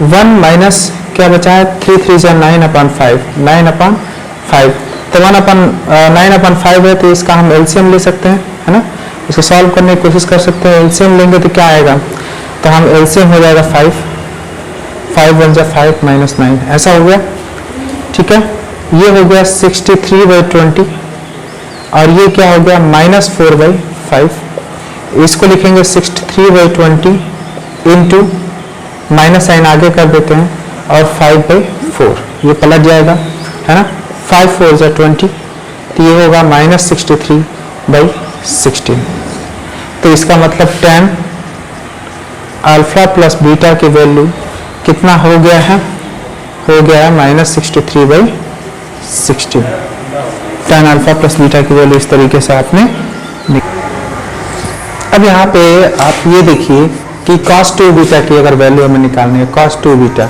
Speaker 1: 1 माइनस क्या बचा है? 3 3 जा 9/5, 9/5। तो 9/5 है, तो इसका हम एलसीएम ले सकते हैं, है ना। इसको सॉल्व करने की कोशिश कर सकते हैं। एलसीएम लेंगे तो क्या आएगा? तो हम एलसीएम हो जाएगा 5 5 1 जा 5 -9, ऐसा हो गया, ठीक है। ये हो गया 63/20 और ये क्या हो गया? -4/5। इसको लिखेंगे 63/20 इंटू माइनस साइन आगे कर देते हैं और 5/4, ये पलट जाएगा, है ना। 5 4 जा 20, तो ये होगा -63/16। तो इसका मतलब tan अल्फा प्लस बीटा की वैल्यू कितना हो गया है? हो गया है -63/16। tan अल्फा प्लस बीटा की वैल्यू इस तरीके से आपने। अब यहाँ पे आप ये देखिए कि cos 2 बीटा की अगर वैल्यू हमें निकालनी है, cos 2 बीटा,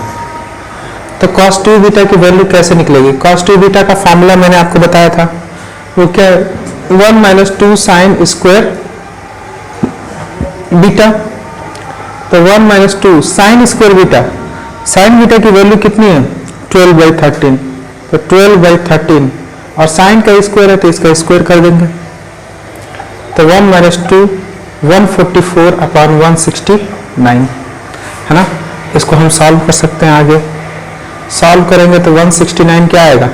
Speaker 1: तो cos 2 बीटा की वैल्यू कैसे निकलेगी? cos 2 बीटा का फॉर्मूला मैंने आपको बताया था, वो क्या है? 1 - 2 साइन स्क्वायर बीटा, तो 1 - 2 sine square beta, sign beta की वैल्यू कितनी है? 12/13, तो 12/13 और साइन का स्क्वायर है तो इसका स्क्वायर कर देंगे, तो 1 - 2 144/169, है ना। इसको हम सॉल्व कर सकते हैं। आगे सॉल्व करेंगे तो 169 क्या आएगा?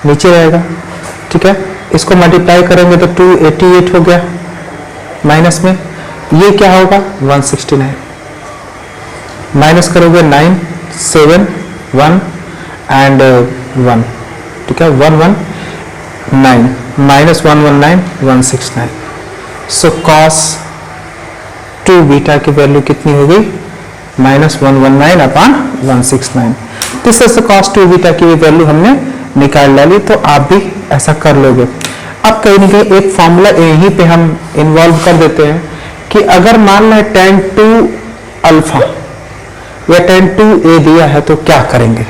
Speaker 1: नीचे रहेगा, ठीक है। इसको मल्टीप्लाई करेंगे तो 288 हो गया, माइनस में ये क्या होगा? 169 माइनस करोगे 9 7 1 एंड 1, ठीक है। 119 -119 169। सो cos 2 बीटा की वैल्यू कितनी हो गई? -119/169। तो इस तरह से cos 2 बीटा की वैल्यू हमने निकाल डाली, तो आप भी ऐसा कर लोगे। अब कहीं ना कहीं एक फॉर्मूला यहीं पे हम इन्वॉल्व कर देते हैं कि अगर मान लें tan 2 अल्फा या tan 2a दिया है तो क्या करेंगे?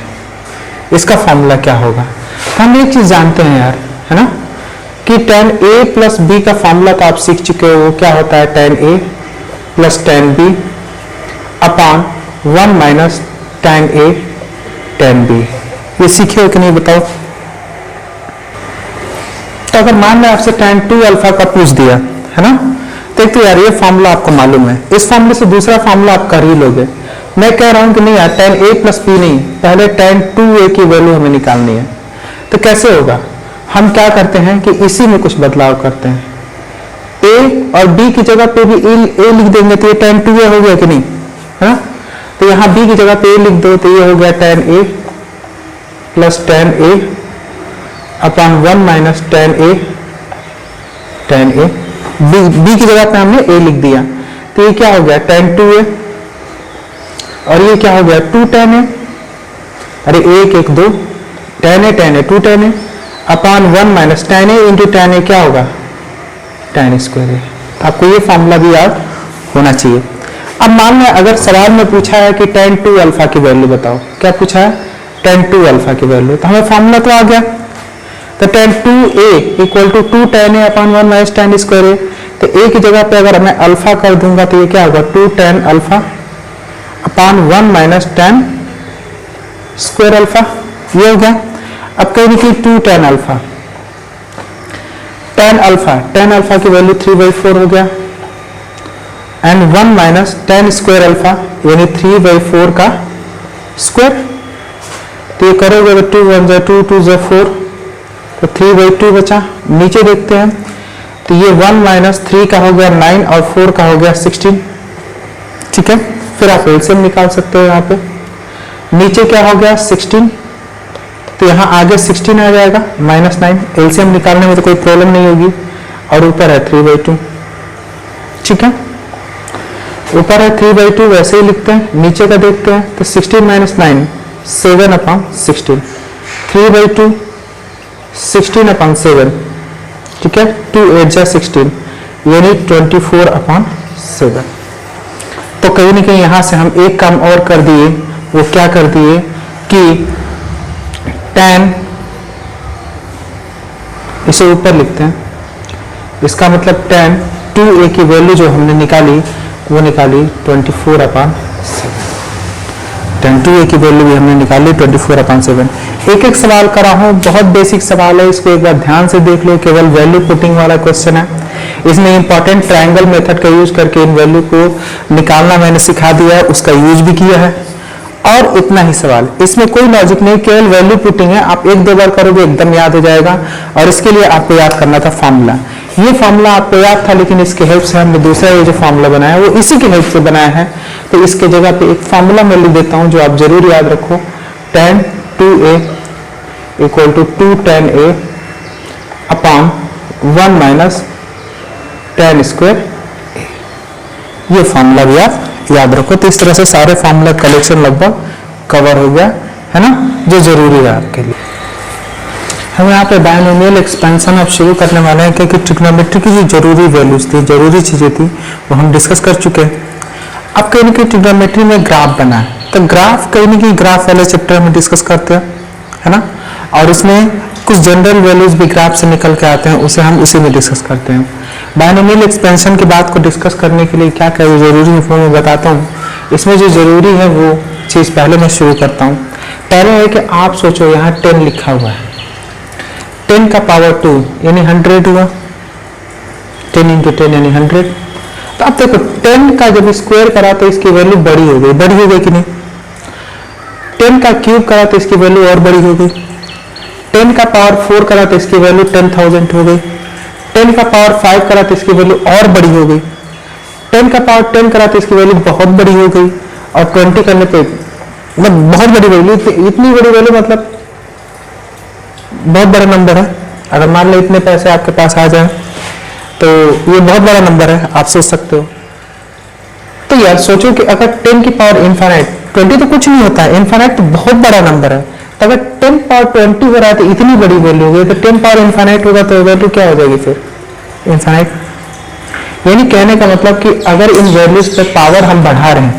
Speaker 1: इसका फॉर्मूला क्या होगा? हम एक चीज जानते हैं यार, है ना, कि tan a प्लस b का फॉर्मूला तो आप सीख चुके हो। वो क्या होता है? tan a plus tan b upon 1 minus tan a tan b। ये सीखे हो कि नहीं बताओ? तो अगर मान लें आपसे tan 2 अल्फा का पूछ दिया, है ना, तो एक तो यार ये फॉर्मूला आपको मालूम है, इस फॉर्मूले से दूसरा फॉर्मूला आप कर ही लोगे। मैं कह रहा हूं कि नहीं यार, tan a प्लस b नहीं, पहले tan 2a की वैल्यू हमें निकालनी है। तो कैसे होगा? हम क्या करते हैं कि इसी में कुछ बदलाव करते हैं, a और b की जगह पे भी a लिख देंगे, तो ये tan 2a हो गया कि नहीं, है ना। तो तो यहाँ b की जगह पे a लिख दो, तो ये हो गया tan a plus tan a upon 1 minus tan a b की जगह पे हमने a लिख दिया, तो ये क्या हो गया tan 2a और ये क्या हो गया 2 tan a, अरे 1 1 2 tan a 2 tan a upon 1 minus tan a into tan a क्या होगा tan स्क्वायर a। आपको ये फॉर्मूला भी याद होना चाहिए। अब मान लें अगर सवाल में पूछा है कि tan 2 अल्फा की वैल्यू बताओ, क्या पूछा है tan 2 अल्फा की वैल्यू, तो हमें फॉर्मूला तो आ गया, तो tan 2a equal to 2 tan a upon 1 minus tan square a, तो a की जगह पे अगर मैं अल्फा कर दूंगा तो ये क्या होगा 2 tan alpha upon 1 minus tan square alpha, ये हो गया। अब कहीं कि 2 tan अल्फा, tan अल्फा की वैल्यू 3/4 हो गया and 1 minus tan square alpha यानी 3/4 का स्क्वायर, तो ये करोगे तो 2 1 जा 2 2 जा 4, तो 3/2 बचा। नीचे देखते हैं तो ये 1 माइनस 3 का हो गया 9 और 4 का हो गया 16, ठीक है। फिर आप एलसीएम निकाल सकते हो, यहाँ पे नीचे क्या हो गया 16, तो यहाँ आगे 16 आ जाएगा माइनस 9, एलसीएम निकालने में तो कोई प्रॉब्लम नहीं होगी, और ऊपर है 3/2, ठीक है। ऊपर है 3/2 वैसे ही लिखते हैं, नीचे का देखते हैं तो 16 माइनस 9 7 अपॉन 16, 3/2 16 अपॉन 7, ठीक है, 2 8 जा 16 यानी 24 अपॉन 7। तो कहीं ना कहीं यहाँ से हम एक काम और कर दिए, वो क्या कर दिए कि tan, इसे ऊपर लिखते हैं, इसका मतलब tan 2a की वैल्यू जो हमने निकाली वो निकाली 24 अपॉन 7, tan 2a की वैल्यू भी हमने निकाली 24 अपॉन 7। एक एक सवाल करा हूँ, बहुत बेसिक सवाल है, इसको एक बार ध्यान से देख लो, केवल वैल्यू पुटिंग वाला क्वेश्चन है। इसमें इंपॉर्टेंट ट्रायंगल मेथड का यूज करके इन वैल्यू को निकालना मैंने सिखा दिया है, उसका यूज भी किया है, और इतना ही सवाल, इसमें कोई लॉजिक नहीं, केवल वैल्यू पुटिंग है। आप एक दो बार करोगे एकदम याद हो जाएगा, और इसके लिए आपको याद करना था फॉर्मूला। ये फॉर्मूला आपको याद था, लेकिन इसके हेल्प से हमने दूसरा ये जो फॉर्मूला बनाया वो इसी की हेल्प से बनाया है, तो इसके जगह पे एक फॉर्मूला मैं लिख देता हूं जो आप जरूर याद रखो, tan 2a equal to 2 tan a upon 1 minus tan square a, ये फॉर्मूला भी आप याद रखो। तो इस तरह से सारे फॉर्मूला कलेक्शन लगभग कवर हो गया है ना, जो जरूरी है आपके लिए। हम यहाँ पे बायनोमियल एक्सपेंशन अब शुरू करने वाले हैं, क्योंकि ट्रिग्नोमेट्री की जो जरूरी वैल्यूज थी, जरूरी चीजें थी, वो हम डिस्कस कर चुके हैं। अब कहीं ना कहीं ट्रिग्नोमेट्री में ग्राफ बना है, तो ग्राफ कहीं ना कहीं ग्राफ वाले चैप्टर में डिस्कस करते हैं, है ना, और इसमें कुछ जनरल वैल्यूज भी ग्राफ से निकल के आते हैं, उसे हम उसी में डिस्कस करते हैं। बायनोमियल एक्सपेंशन की बात को डिस्कस करने के लिए क्या क्या जरूरी है वो मैं बताता हूँ। इसमें जो जरूरी है वो चीज़ पहले मैं शुरू करता हूँ। पहले है कि आप सोचो यहाँ 10 लिखा हुआ है, 10 का पावर 2 यानी 100 हुआ, 10 इंटू 10 यानी 100। तो अब देखो 10 का जब स्क्वायर करा तो इसकी वैल्यू बड़ी हो गई कि नहीं, 10 का क्यूब करा तो इसकी वैल्यू और बड़ी हो गई, 10 का पावर 4 करा तो इसकी वैल्यू 10,000 हो गई, 10 का पावर 5 करा तो इसकी वैल्यू और बड़ी हो गई, 10 का पावर 10 करा तो इसकी वैल्यू बहुत बड़ी हो गई, और 20 करने पे मतलब बहुत बड़ी वैल्यू, इतनी बड़ी वैल्यू मतलब बहुत बड़ा नंबर है। अगर मान लो इतने पैसे आपके पास आ जाए तो ये बहुत बड़ा नंबर है, आप सोच सकते हो। तो यार सोचो कि अगर 10 की पावर इनफाइनाइट, 20 तो कुछ नहीं होता है, इनफाइनाइट तो बहुत बड़ा नंबर है, तो अगर 10 पावर 20 हो रहा है तो इतनी बड़ी वैल्यू हो गई, तो 10 पावर इनफाइनाइट होगा तो वैल्यू क्या हो जाएगी फिर इनफाइनाइट। यानी कहने का मतलब कि अगर इन वैल्यूज पे पावर हम बढ़ा रहे हैं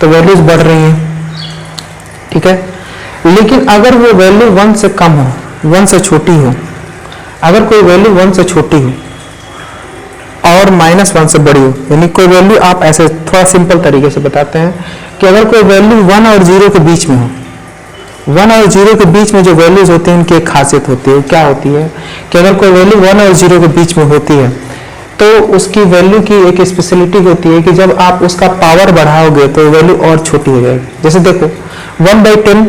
Speaker 1: तो वैल्यूज बढ़ रही हैं, ठीक है। लेकिन अगर वो वैल्यू 1 से कम हो, 1 से छोटी हो, अगर कोई वैल्यू 1 से छोटी हो और -1 से बड़ी हो, यानी कोई वैल्यू, आप ऐसे थोड़ा सिंपल तरीके से बताते हैं कि अगर कोई वैल्यू 1 और 0 के बीच में हो, 1 और 0 के बीच में जो वैल्यूज होती हैं उनकी एक खासियत होती है, क्या होती है कि अगर कोई वैल्यू 1 और 0 के बीच में होती है तो उसकी वैल्यू की एक स्पेशलिटी होती है कि जब आप उसका पावर बढ़ाओगे तो वैल्यू और छोटी हो जाएगी। जैसे देखो 1/10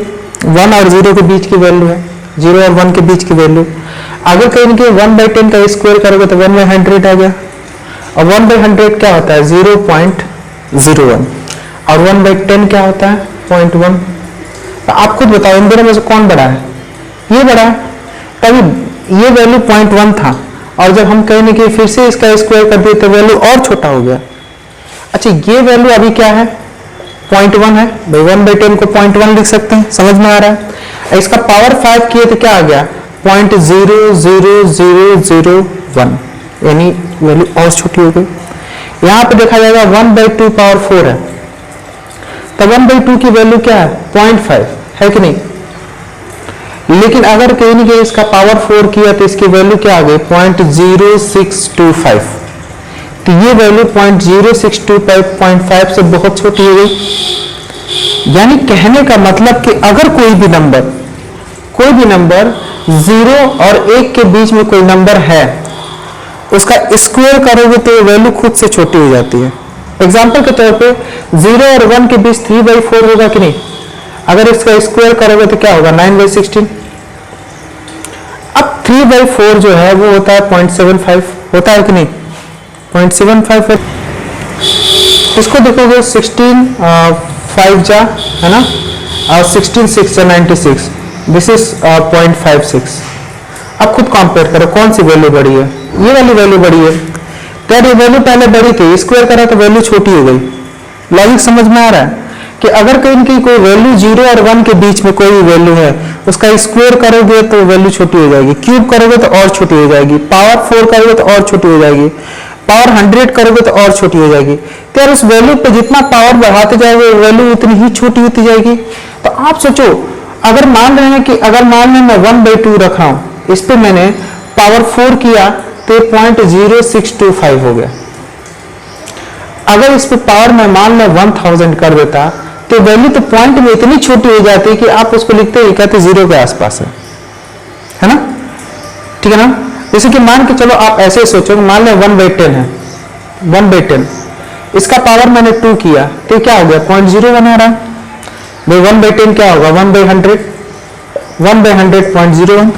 Speaker 1: 1 और 0 के बीच की वैल्यू है, 0 और 1 के बीच की वैल्यू, अगर कहीं कि 1/10 का स्क्वायर करोगे तो 1/100 आ गया, और 1/100 क्या होता है 0.01, और 1/10 क्या होता है 0.1। तो आप खुद बताओ इन दोनों में से कौन बड़ा है, ये बड़ा है। तभी ये वैल्यू 0.1 था और जब हम कहेंगे कि फिर से इसका स्क्वायर कर दिए तो वैल्यू और छोटा हो गया। अच्छा ये वैल्यू अभी क्या है 0.1 है भाई, 1/10 को 0.1 लिख सकते हैं, समझ में आ रहा है। इसका पावर 5 किए तो क्या आ गया 0.00001, यानी वैल्यू और छोटी हो गई। यहां पे देखा जाएगा 1/2 पावर 4 है, तो 1/2 की वैल्यू क्या है 0.5 है कि नहीं। लेकिन अगर कहीं नहीं कहीं इसका पावर 4 किया तो इसकी वैल्यू क्या आ गई 0.0625, तो ये वैल्यू 0.0625 से बहुत छोटी हो गई। यानी कहने का मतलब कि अगर कोई भी नंबर 0 और 1 के बीच में कोई नंबर है, उसका स्क्वायर करोगे तो वैल्यू खुद से छोटी हो जाती है। एग्जांपल के तौर पे 0 और 1 के बीच 3/4 होगा कि नहीं, अगर इसका स्क्वायर करोगे तो क्या होगा 9/16। अब 3/4 जो है वो होता है 0.75, होता है कि नहीं 0.75 है। इसको देखोगे 16 5 जा है ना, और 16 6 जा 96, दिस इज 0.56। अब खुद कंपेयर करो कौन सी वैल्यू बड़ी है, ये वाली वैल्यू बड़ी है। तो ये वैल्यू पहले बड़ी थी, स्क्वायर करा तो वैल्यू छोटी हो गई। लॉजिक समझ में आ रहा है कि अगर कहीं की कोई वैल्यू 0 और 1 के बीच में कोई वैल्यू है, उसका स्क्वायर करोगे तो वैल्यू छोटी हो जाएगी, क्यूब करोगे तो और छोटी हो जाएगी, पावर 4 करोगे तो और छोटी हो जाएगी, पावर 100 करोगे तो और छोटी हो जाएगी। तो यार उस वैल्यू पे जितना पावर बढ़ाते जाओगे वैल्यू उतनी ही छोटी होती जाएगी। तो आप सोचो अगर मान रहे हैं कि अगर मान लें मैं 1/2 रख रहा हूं, इस पे मैंने पावर 4 किया तो 0.0625 हो गया। अगर इस पे पावर में मान लें 1000 कर देता तो वैल्यू तो पॉइंट में इतनी छोटी हो जाती कि आप उसको लिखते ही कहते 0 के आसपास है ना, ठीक है ना। जैसे कि मान के चलो आप ऐसे सोचो, मान लें 1/10 है, 1/10 इसका पावर मैंने 2 किया तो क्या हो गया 0.01 आ रहा है भाई। 1/10 क्या होगा 1/100, 1/100 0.01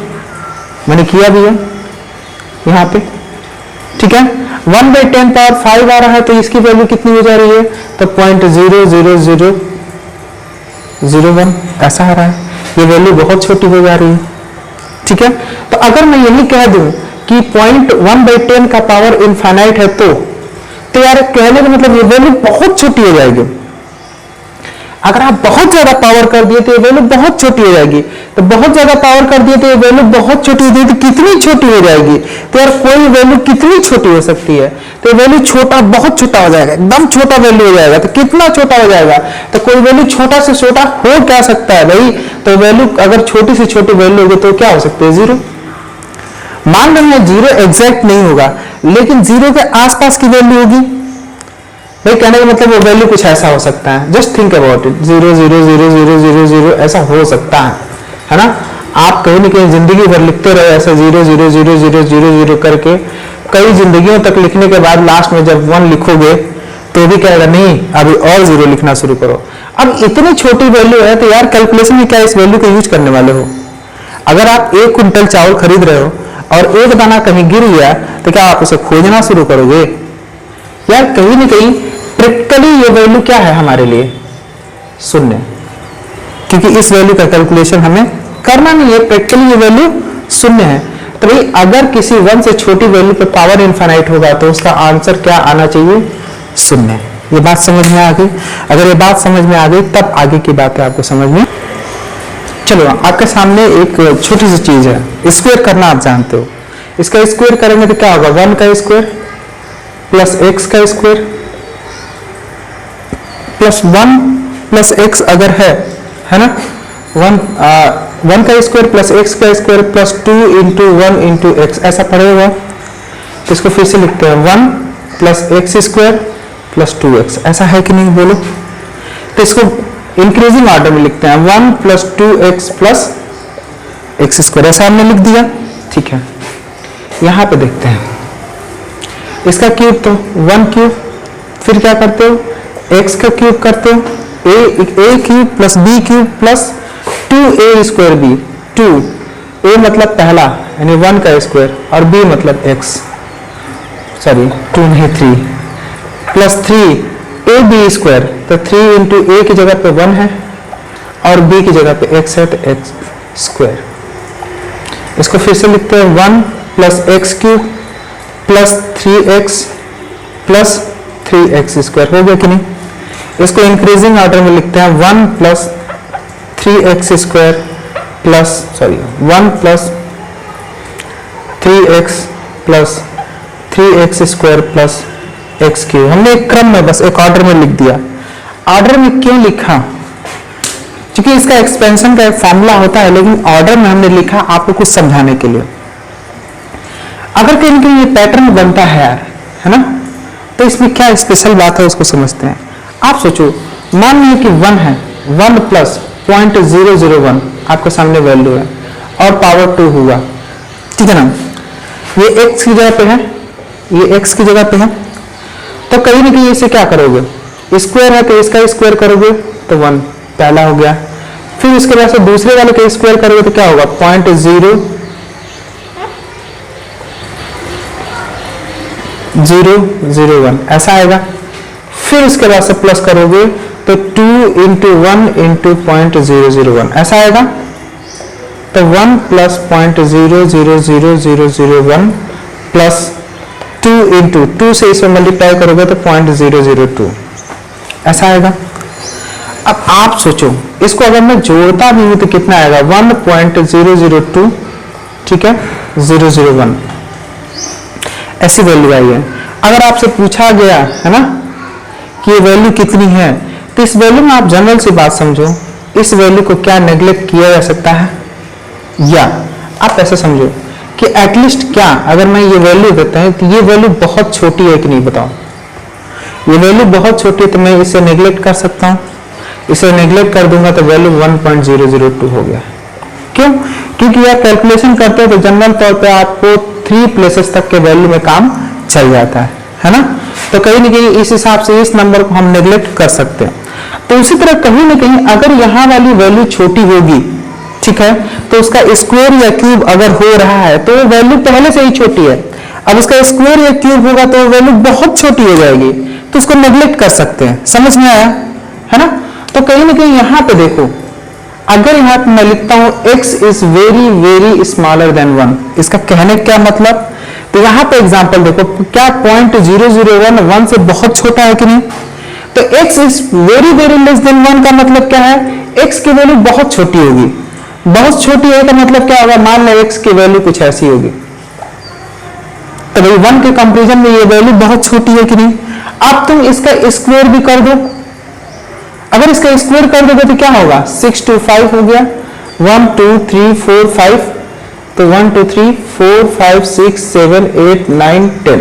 Speaker 1: मैंने किया भी है यहां पे, ठीक है। 1/10 पावर 5 आ रहा है तो इसकी वैल्यू कितनी हो जा रही है तो 0.00001 ऐसा आ रहा है, ये वैल्यू बहुत छोटी हो जा रही है, ठीक है। तो अगर मैं यही कह दूं कि 1/10 का पावर इनफाइनाइट है तो यार कहने का मतलब ये वैल्यू बहुत छोटी हो जाएगी। अगर आप बहुत ज्यादा पावर कर दिए तो ये वैल्यू बहुत छोटी हो जाएगी, तो बहुत ज्यादा पावर कर दिए तो ये वैल्यू बहुत छोटी हो जाएगी, तो कितनी छोटी हो जाएगी। तो यार कोई वैल्यू कितनी छोटी हो सकती है, तो ये वैल्यू छोटा बहुत छोटा हो जाएगा, एकदम छोटा वैल्यू हो जाएगा। तो कितना छोटा हो जाएगा, तो कोई वैल्यू छोटा से छोटा हो क्या सकता है भाई, तो वैल्यू अगर छोटी से छोटी वैल्यू होगी तो क्या हो सकती है 0। मान रहे हैं 0 एग्जैक्ट नहीं होगा लेकिन 0 के आसपास की वैल्यू होगी भाई। कहने का मतलब वो वैल्यू कुछ ऐसा हो सकता है, जस्ट थिंक अबाउट इट, 0.00000 ऐसा हो सकता है ना। आप कहीं ना कहीं जिंदगी भर लिखते रहे ऐसे 0.00000 करके, कई जिंदगियों तक लिखने के बाद लास्ट में जब 1 लिखोगे तो भी कहेगा नहीं अभी और 0 लिखना शुरू करो। अब इतनी छोटी वैल्यू है तो यार कैलकुलेशन में क्या इस वैल्यू को यूज करने वाले हो। अगर आप 1 क्विंटल चावल खरीद रहे हो और एक दाना कहीं गिर गया तो क्या आप उसे खोजना शुरू करोगे। यार कहीं ना कहीं प्रैक्टिकली ये वैल्यू क्या है हमारे लिए 0, क्योंकि इस वैल्यू का कैलकुलेशन हमें करना नहीं है, प्रैक्टिकली ये वैल्यू 0 है। तो भाई अगर किसी 1 से छोटी वैल्यू पे पावर इनफाइनाइट होगा तो उसका आंसर क्या आना चाहिए 0। ये बात समझ में आ गई। अगर ये बात समझ में आ गई तब आगे की बातें आपको समझ में। चलो आपके सामने एक छोटी सी चीज है, स्क्वायर करना आप जानते हो। इसका स्क्वायर करेंगे तो क्या होगा 1 का स्क्वायर प्लस x का स्क्वायर प्लस 1 प्लस x अगर है ना, 1 का स्क्वायर प्लस x का square plus 2 into 1 into x, ऐसा पड़ेगा। तो इसको फिर से लिखते हैं 1 plus x square plus 2x, ऐसा है कि नहीं बोलो। तो इसको इंक्रीजिंग ऑर्डर में लिखते हैं 1 plus 2x plus x square, ऐसा हमने लिख दिया, ठीक है। यहां पे देखते हैं इसका क्यूब तो 1 क्यूब, फिर क्या करते हो x का क्यूब करते हो a cube plus b cube plus 2a square b, 2a मतलब पहला यानी 1 का स्क्वायर और b मतलब x, सॉरी 2 नहीं 3 प्लस 3 ए बी स्क्वायर, तो 3 इंटू ए की जगह पे 1 है और बी की जगह पे x है, तो एक्स स्क्वायर। इसको फिर से लिखते हैं 1 plus x cube plus 3x plus 3x square, हो गया कि नहीं। इसको इंक्रीजिंग ऑर्डर में लिखते हैं 1 plus 3x square plus 1 plus 3x plus 3x square plus x cube. हमने एक क्रम में, बस एक ऑर्डर में लिख दिया। ऑर्डर में क्यों लिखा? क्योंकि इसका एक्सपेंशन का एक फॉर्मूला होता है, लेकिन ऑर्डर में हमने लिखा आपको कुछ समझाने के लिए। अगर कहीं कहीं ये पैटर्न बनता है यार, है ना, तो इसमें क्या स्पेशल बात है उसको समझते हैं। आप सोचो, मान लीजिए कि 1 है, 1 प्लस 0.001 आपके सामने वैल्यू है और पावर 2 हुआ, ठीक है ना। ये x की जगह पे है, ये x की जगह पे है, तो कहीं ना कहीं इसे क्या करोगे, स्क्वायर है तो इसका स्क्वायर करोगे तो 1 पहला हो गया। फिर इसके बाद से दूसरे वाले का स्क्वायर करोगे तो क्या होगा, 0.001 ऐसा आएगा। फिर इसके बाद से प्लस करोगे तो 2 इंटू 1 इंटू 0.001 ऐसा आएगा। तो 1 प्लस 0.00001 प्लस 2 इंटू 2 से इसमें मल्टीप्लाई करोगे तो 0.002 ऐसा आएगा। अब आप सोचो, इसको अगर मैं जोड़ता भी हूं तो कितना आएगा, 1.002, ठीक है, 001 ऐसी वैल्यू आई है। अगर आपसे पूछा गया है ना कि ये वैल्यू कितनी है, तो इस वैल्यू में आप जनरल सी बात समझो, इस वैल्यू को क्या नेग्लेक्ट किया जा सकता है, या आप ऐसा समझो कि एटलीस्ट क्या, अगर मैं ये वैल्यू देता हूं तो ये वैल्यू बहुत छोटी है कि नहीं, बताओ। ये वैल्यू बहुत छोटी है तो मैं इसे नेग्लेक्ट कर सकता हूं, इसे नेग्लेक्ट कर दूंगा तो वैल्यू 1.002 हो गया। क्यों? क्योंकि यह कैलकुलेशन करते हैं तो जनरल तौर पे आपको 3 प्लेसेस तक के वैल्यू में काम चल जाता है ना। तो कहीं ना कहीं इस हिसाब से इस नंबर को हम नेग्लेक्ट कर सकते हैं। तो उसी तरह कहीं ना कहीं अगर यहाँ वाली वैल्यू छोटी होगी, ठीक है, तो उसका स्क्वायर या क्यूब अगर हो रहा है तो वैल्यू पहले से ही छोटी है। अब उसका स्क्वायर या क्यूब होगा तो वैल्यू बहुत छोटी हो जाएगी, तो उसको नेग्लेक्ट कर सकते हैं। समझ में आया, है ना। तो कहीं ना कहीं यहाँ पे देखो, अगर यहाँ पे मैं लिखता हूं x is very very smaller than 1, इसका कहने क्या मतलब, तो यहाँ पे एग्जांपल देखो, क्या 0.001 1 से बहुत छोटा है कि नहीं। तो x is very very less than 1 का मतलब क्या है, x की वैल्यू बहुत छोटी होगी। बहुत छोटी है का मतलब क्या होगा, मान लो x की वैल्यू कुछ ऐसी होगी, तो भाई 1 के कंपैरिजन में ये वैल्यू बहुत छोटी है कि नहीं। अब तुम इसका स्क्वायर भी कर दो, अगर इसका स्क्वायर कर दोगे तो क्या होगा, 6 to 5 हो गया, 1 2 3 4 5, तो 1 2 3 4 5 6 7 8 9 10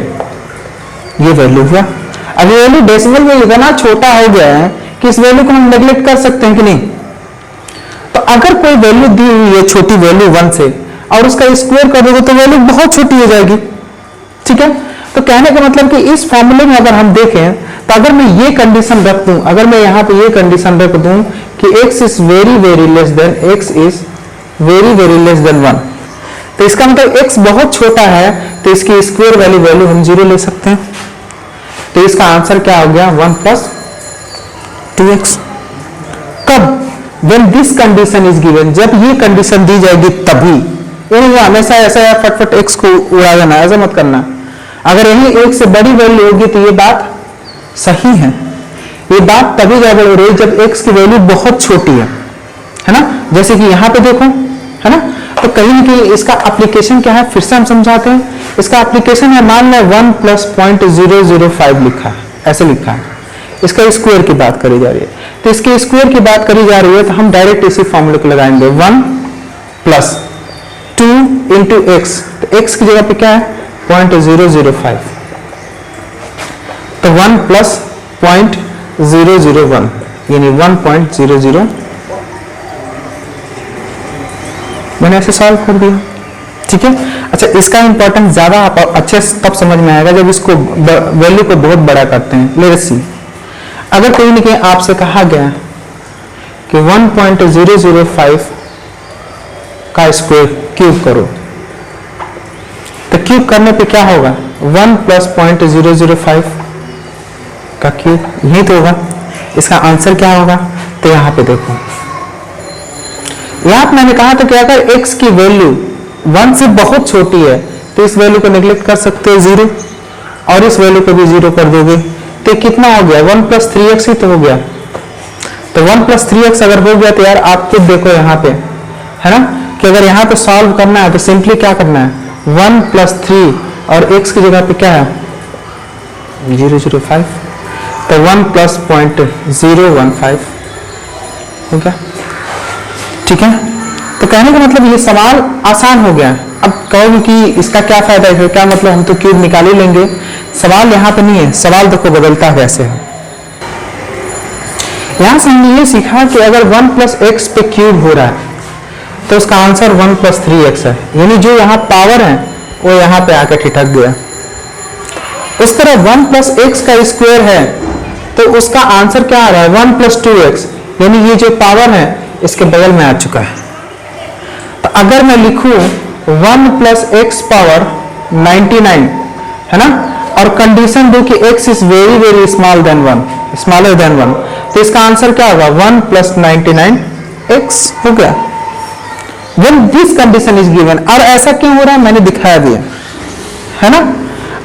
Speaker 1: ये वैल्यू हुआ। अब ये वैल्यू डेसिमल में इतना छोटा हो गया है कि इस वैल्यू को हम नेग्लेक्ट कर सकते हैं कि नहीं। तो अगर कोई वैल्यू दी हुई है छोटी वैल्यू 1 से और उसका स्क्वायर कर दोगे तो वैल्यू बहुत छोटी हो जाएगी, ठीक है। तो कहने का मतलब कि इस फॉर्मूले में अगर हम देखें तो अगर मैं ये कंडीशन रख दूं, अगर मैं यहाँ पे ये कंडीशन रख दूं कि x is very very less than, x is very very less than 1, तो इसका मतलब x बहुत छोटा है तो इसकी स्क्वायर वैल्यू हम 0 ले सकते हैं। तो इसका आंसर क्या हो गया, 1 प्लस 2x। कब, when this condition is given, जब ये कंडीशन दी जाएगी तभी। हमेशा ऐसा फटफट x को उड़ा देना, ऐसा मत करना। अगर यही एक से बड़ी वैल्यू होगी तो ये बात सही है, ये बात तभी गड़बड़ हो रही है जब x की वैल्यू बहुत छोटी है ना। जैसे कि यहाँ पे देखो, है ना। तो कहीं ना कहीं इसका एप्लीकेशन क्या है, फिर से हम समझाते हैं। इसका एप्लीकेशन है, मान लो 1 प्लस 0.005 लिखा है, ऐसे लिखा है, इसका स्क्वायर की बात करी जा रही है। तो इसके स्क्वायर की बात करी जा रही है तो हम डायरेक्ट इसी फॉर्मूले को लगाएंगे, 1 प्लस 2 इंटू एक्स, तो x की जगह पे क्या है 0.005, तो 1 प्लस 0.001 यानी 1.00, मैंने ऐसे सॉल्व कर दिया, ठीक है। अच्छा, इसका इंपॉर्टेंस ज्यादा आप अच्छे से तब समझ में आएगा जब इसको वैल्यू को बहुत बड़ा करते हैं। लेट्स सी, अगर कोई नहीं आपसे कहा गया कि 1.005 का स्क्वायर क्यूब करो, तो क्यूब करने पे क्या होगा, 1 प्लस 0.005 का क्यूब, यही तो होगा। इसका आंसर क्या होगा? तो यहाँ पे देखो, यहाँ मैंने कहा था कि अगर x की वैल्यू 1 से बहुत छोटी है तो इस वैल्यू को नेग्लेक्ट कर सकते हो 0, और इस वैल्यू को भी 0 कर दोगे तो कितना हो गया? 1 प्लस 3x ही तो हो गया। तो 1 प्लस 3x अगर हो गया तो यार आप खुद देखो यहाँ पे, है ना, कि अगर यहाँ पे सॉल्व करना है तो सिंपली क्या करना है, 1 प्लस 3 और x की जगह पे क्या है 005, तो 1 प्लस 0.015 हो गया। ठीक है, तो कहने का मतलब ये सवाल आसान हो गया। अब कहोगे कि इसका क्या फायदा है, क्या मतलब हम तो क्यूब निकाल ही लेंगे। सवाल यहाँ पे नहीं है, सवाल देखो बदलता कैसे है। यहां से हमने ये सीखा कि अगर 1 प्लस एक्स पे क्यूब हो रहा है तो उसका आंसर 1 प्लस 3x है, यानी जो यहाँ पावर है वो यहाँ पे आकर ठिठक गया। उस तरह 1 प्लस एक्स का स्क्वायर है तो उसका आंसर क्या आ रहा है 1 प्लस 2x, यानी ये जो पावर है इसके बगल में आ चुका है। तो अगर मैं लिखूं 1 प्लस एक्स पावर 99, है ना, और कंडीशन दो कि x is very very small than 1, smaller than 1, तो इसका आंसर क्या होगा 1 प्लस 99x हो गया। When this condition is given, और ऐसा क्यों हो रहा है मैंने दिखाया दिया, है ना।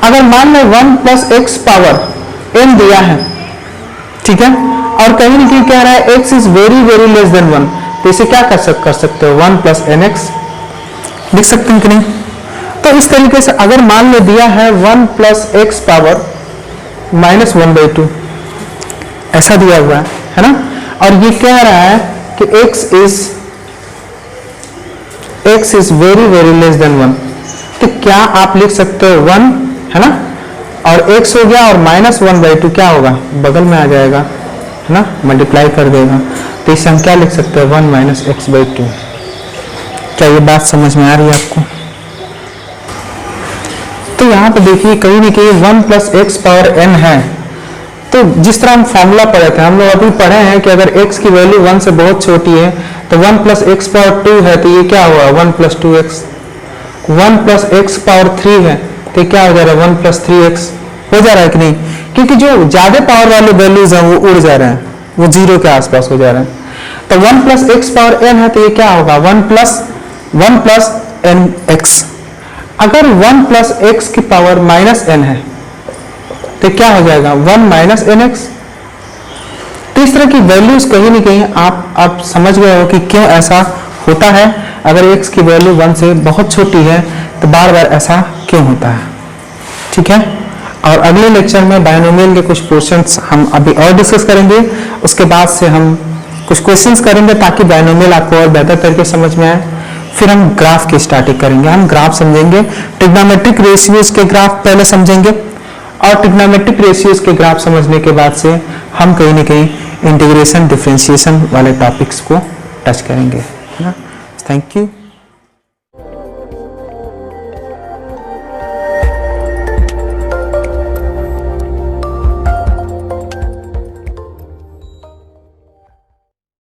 Speaker 1: अगर मान लो 1 प्लस एक्स पावर n दिया है, ठीक है, और कहीं ना कहीं कह रहा है x is very very less than 1, तो इसे क्या कर सकते हो 1 प्लस nx लिख सकते हैं कि नहीं। तो इस तरीके से अगर मान लो दिया है 1 प्लस एक्स पावर -1/2, ऐसा दिया हुआ है ना, और ये कह रहा है कि x is very very less than 1, तो क्या आप लिख सकते हो 1, है ना, और x हो गया और -1/2 क्या होगा बगल में आ जाएगा, है ना, मल्टीप्लाई कर देगा, तो इसे हम क्या लिख सकते हैं 1 - x/2। क्या ये बात समझ में आ रही है आपको? तो यहाँ पे देखिए कहीं ना कहीं 1 प्लस एक्स पावर n है, तो जिस तरह हम फॉर्मूला पढ़े थे, हम लोग अभी पढ़े हैं कि अगर x की वैल्यू 1 से बहुत छोटी है तो 1 प्लस एक्स पावर 2 है तो ये क्या हुआ 1 plus 2x, 1 plus x power 3 है तो क्या हो जा रहा है 1 प्लस 3x हो जा रहा है कि नहीं, क्योंकि जो ज्यादा पावर वाले वैल्यूज हैं वो उड़ जा रहे हैं, वो 0 के आसपास हो जा रहे हैं। तो 1 प्लस एक्स पावर n है तो ये क्या होगा 1 प्लस nx। अगर 1 प्लस एक्स की पावर -n है तो क्या हो जाएगा 1 - nx। तो इस तरह की वैल्यूज कहीं ना कहीं आप समझ गए हो कि क्यों ऐसा होता है। अगर x की वैल्यू 1 से बहुत छोटी है तो बार बार ऐसा क्यों होता है। ठीक है, और अगले लेक्चर में बायनोमियल के कुछ पोर्शंस हम अभी और डिस्कस करेंगे, उसके बाद से हम कुछ क्वेश्चंस करेंगे ताकि बायनोमियल आपको और बेहतर तरीके समझ में आए। फिर हम ग्राफ की स्टार्टिंग करेंगे, हम ग्राफ समझेंगे, ट्रिग्नोमेट्रिक रेशियोज के ग्राफ पहले समझेंगे, और ट्रिग्नोमेट्रिक रेशियोज के ग्राफ समझने के बाद से हम कहीं ना कहीं इंटीग्रेशन डिफरेंशिएशन वाले टॉपिक्स को टच करेंगे। Thank you.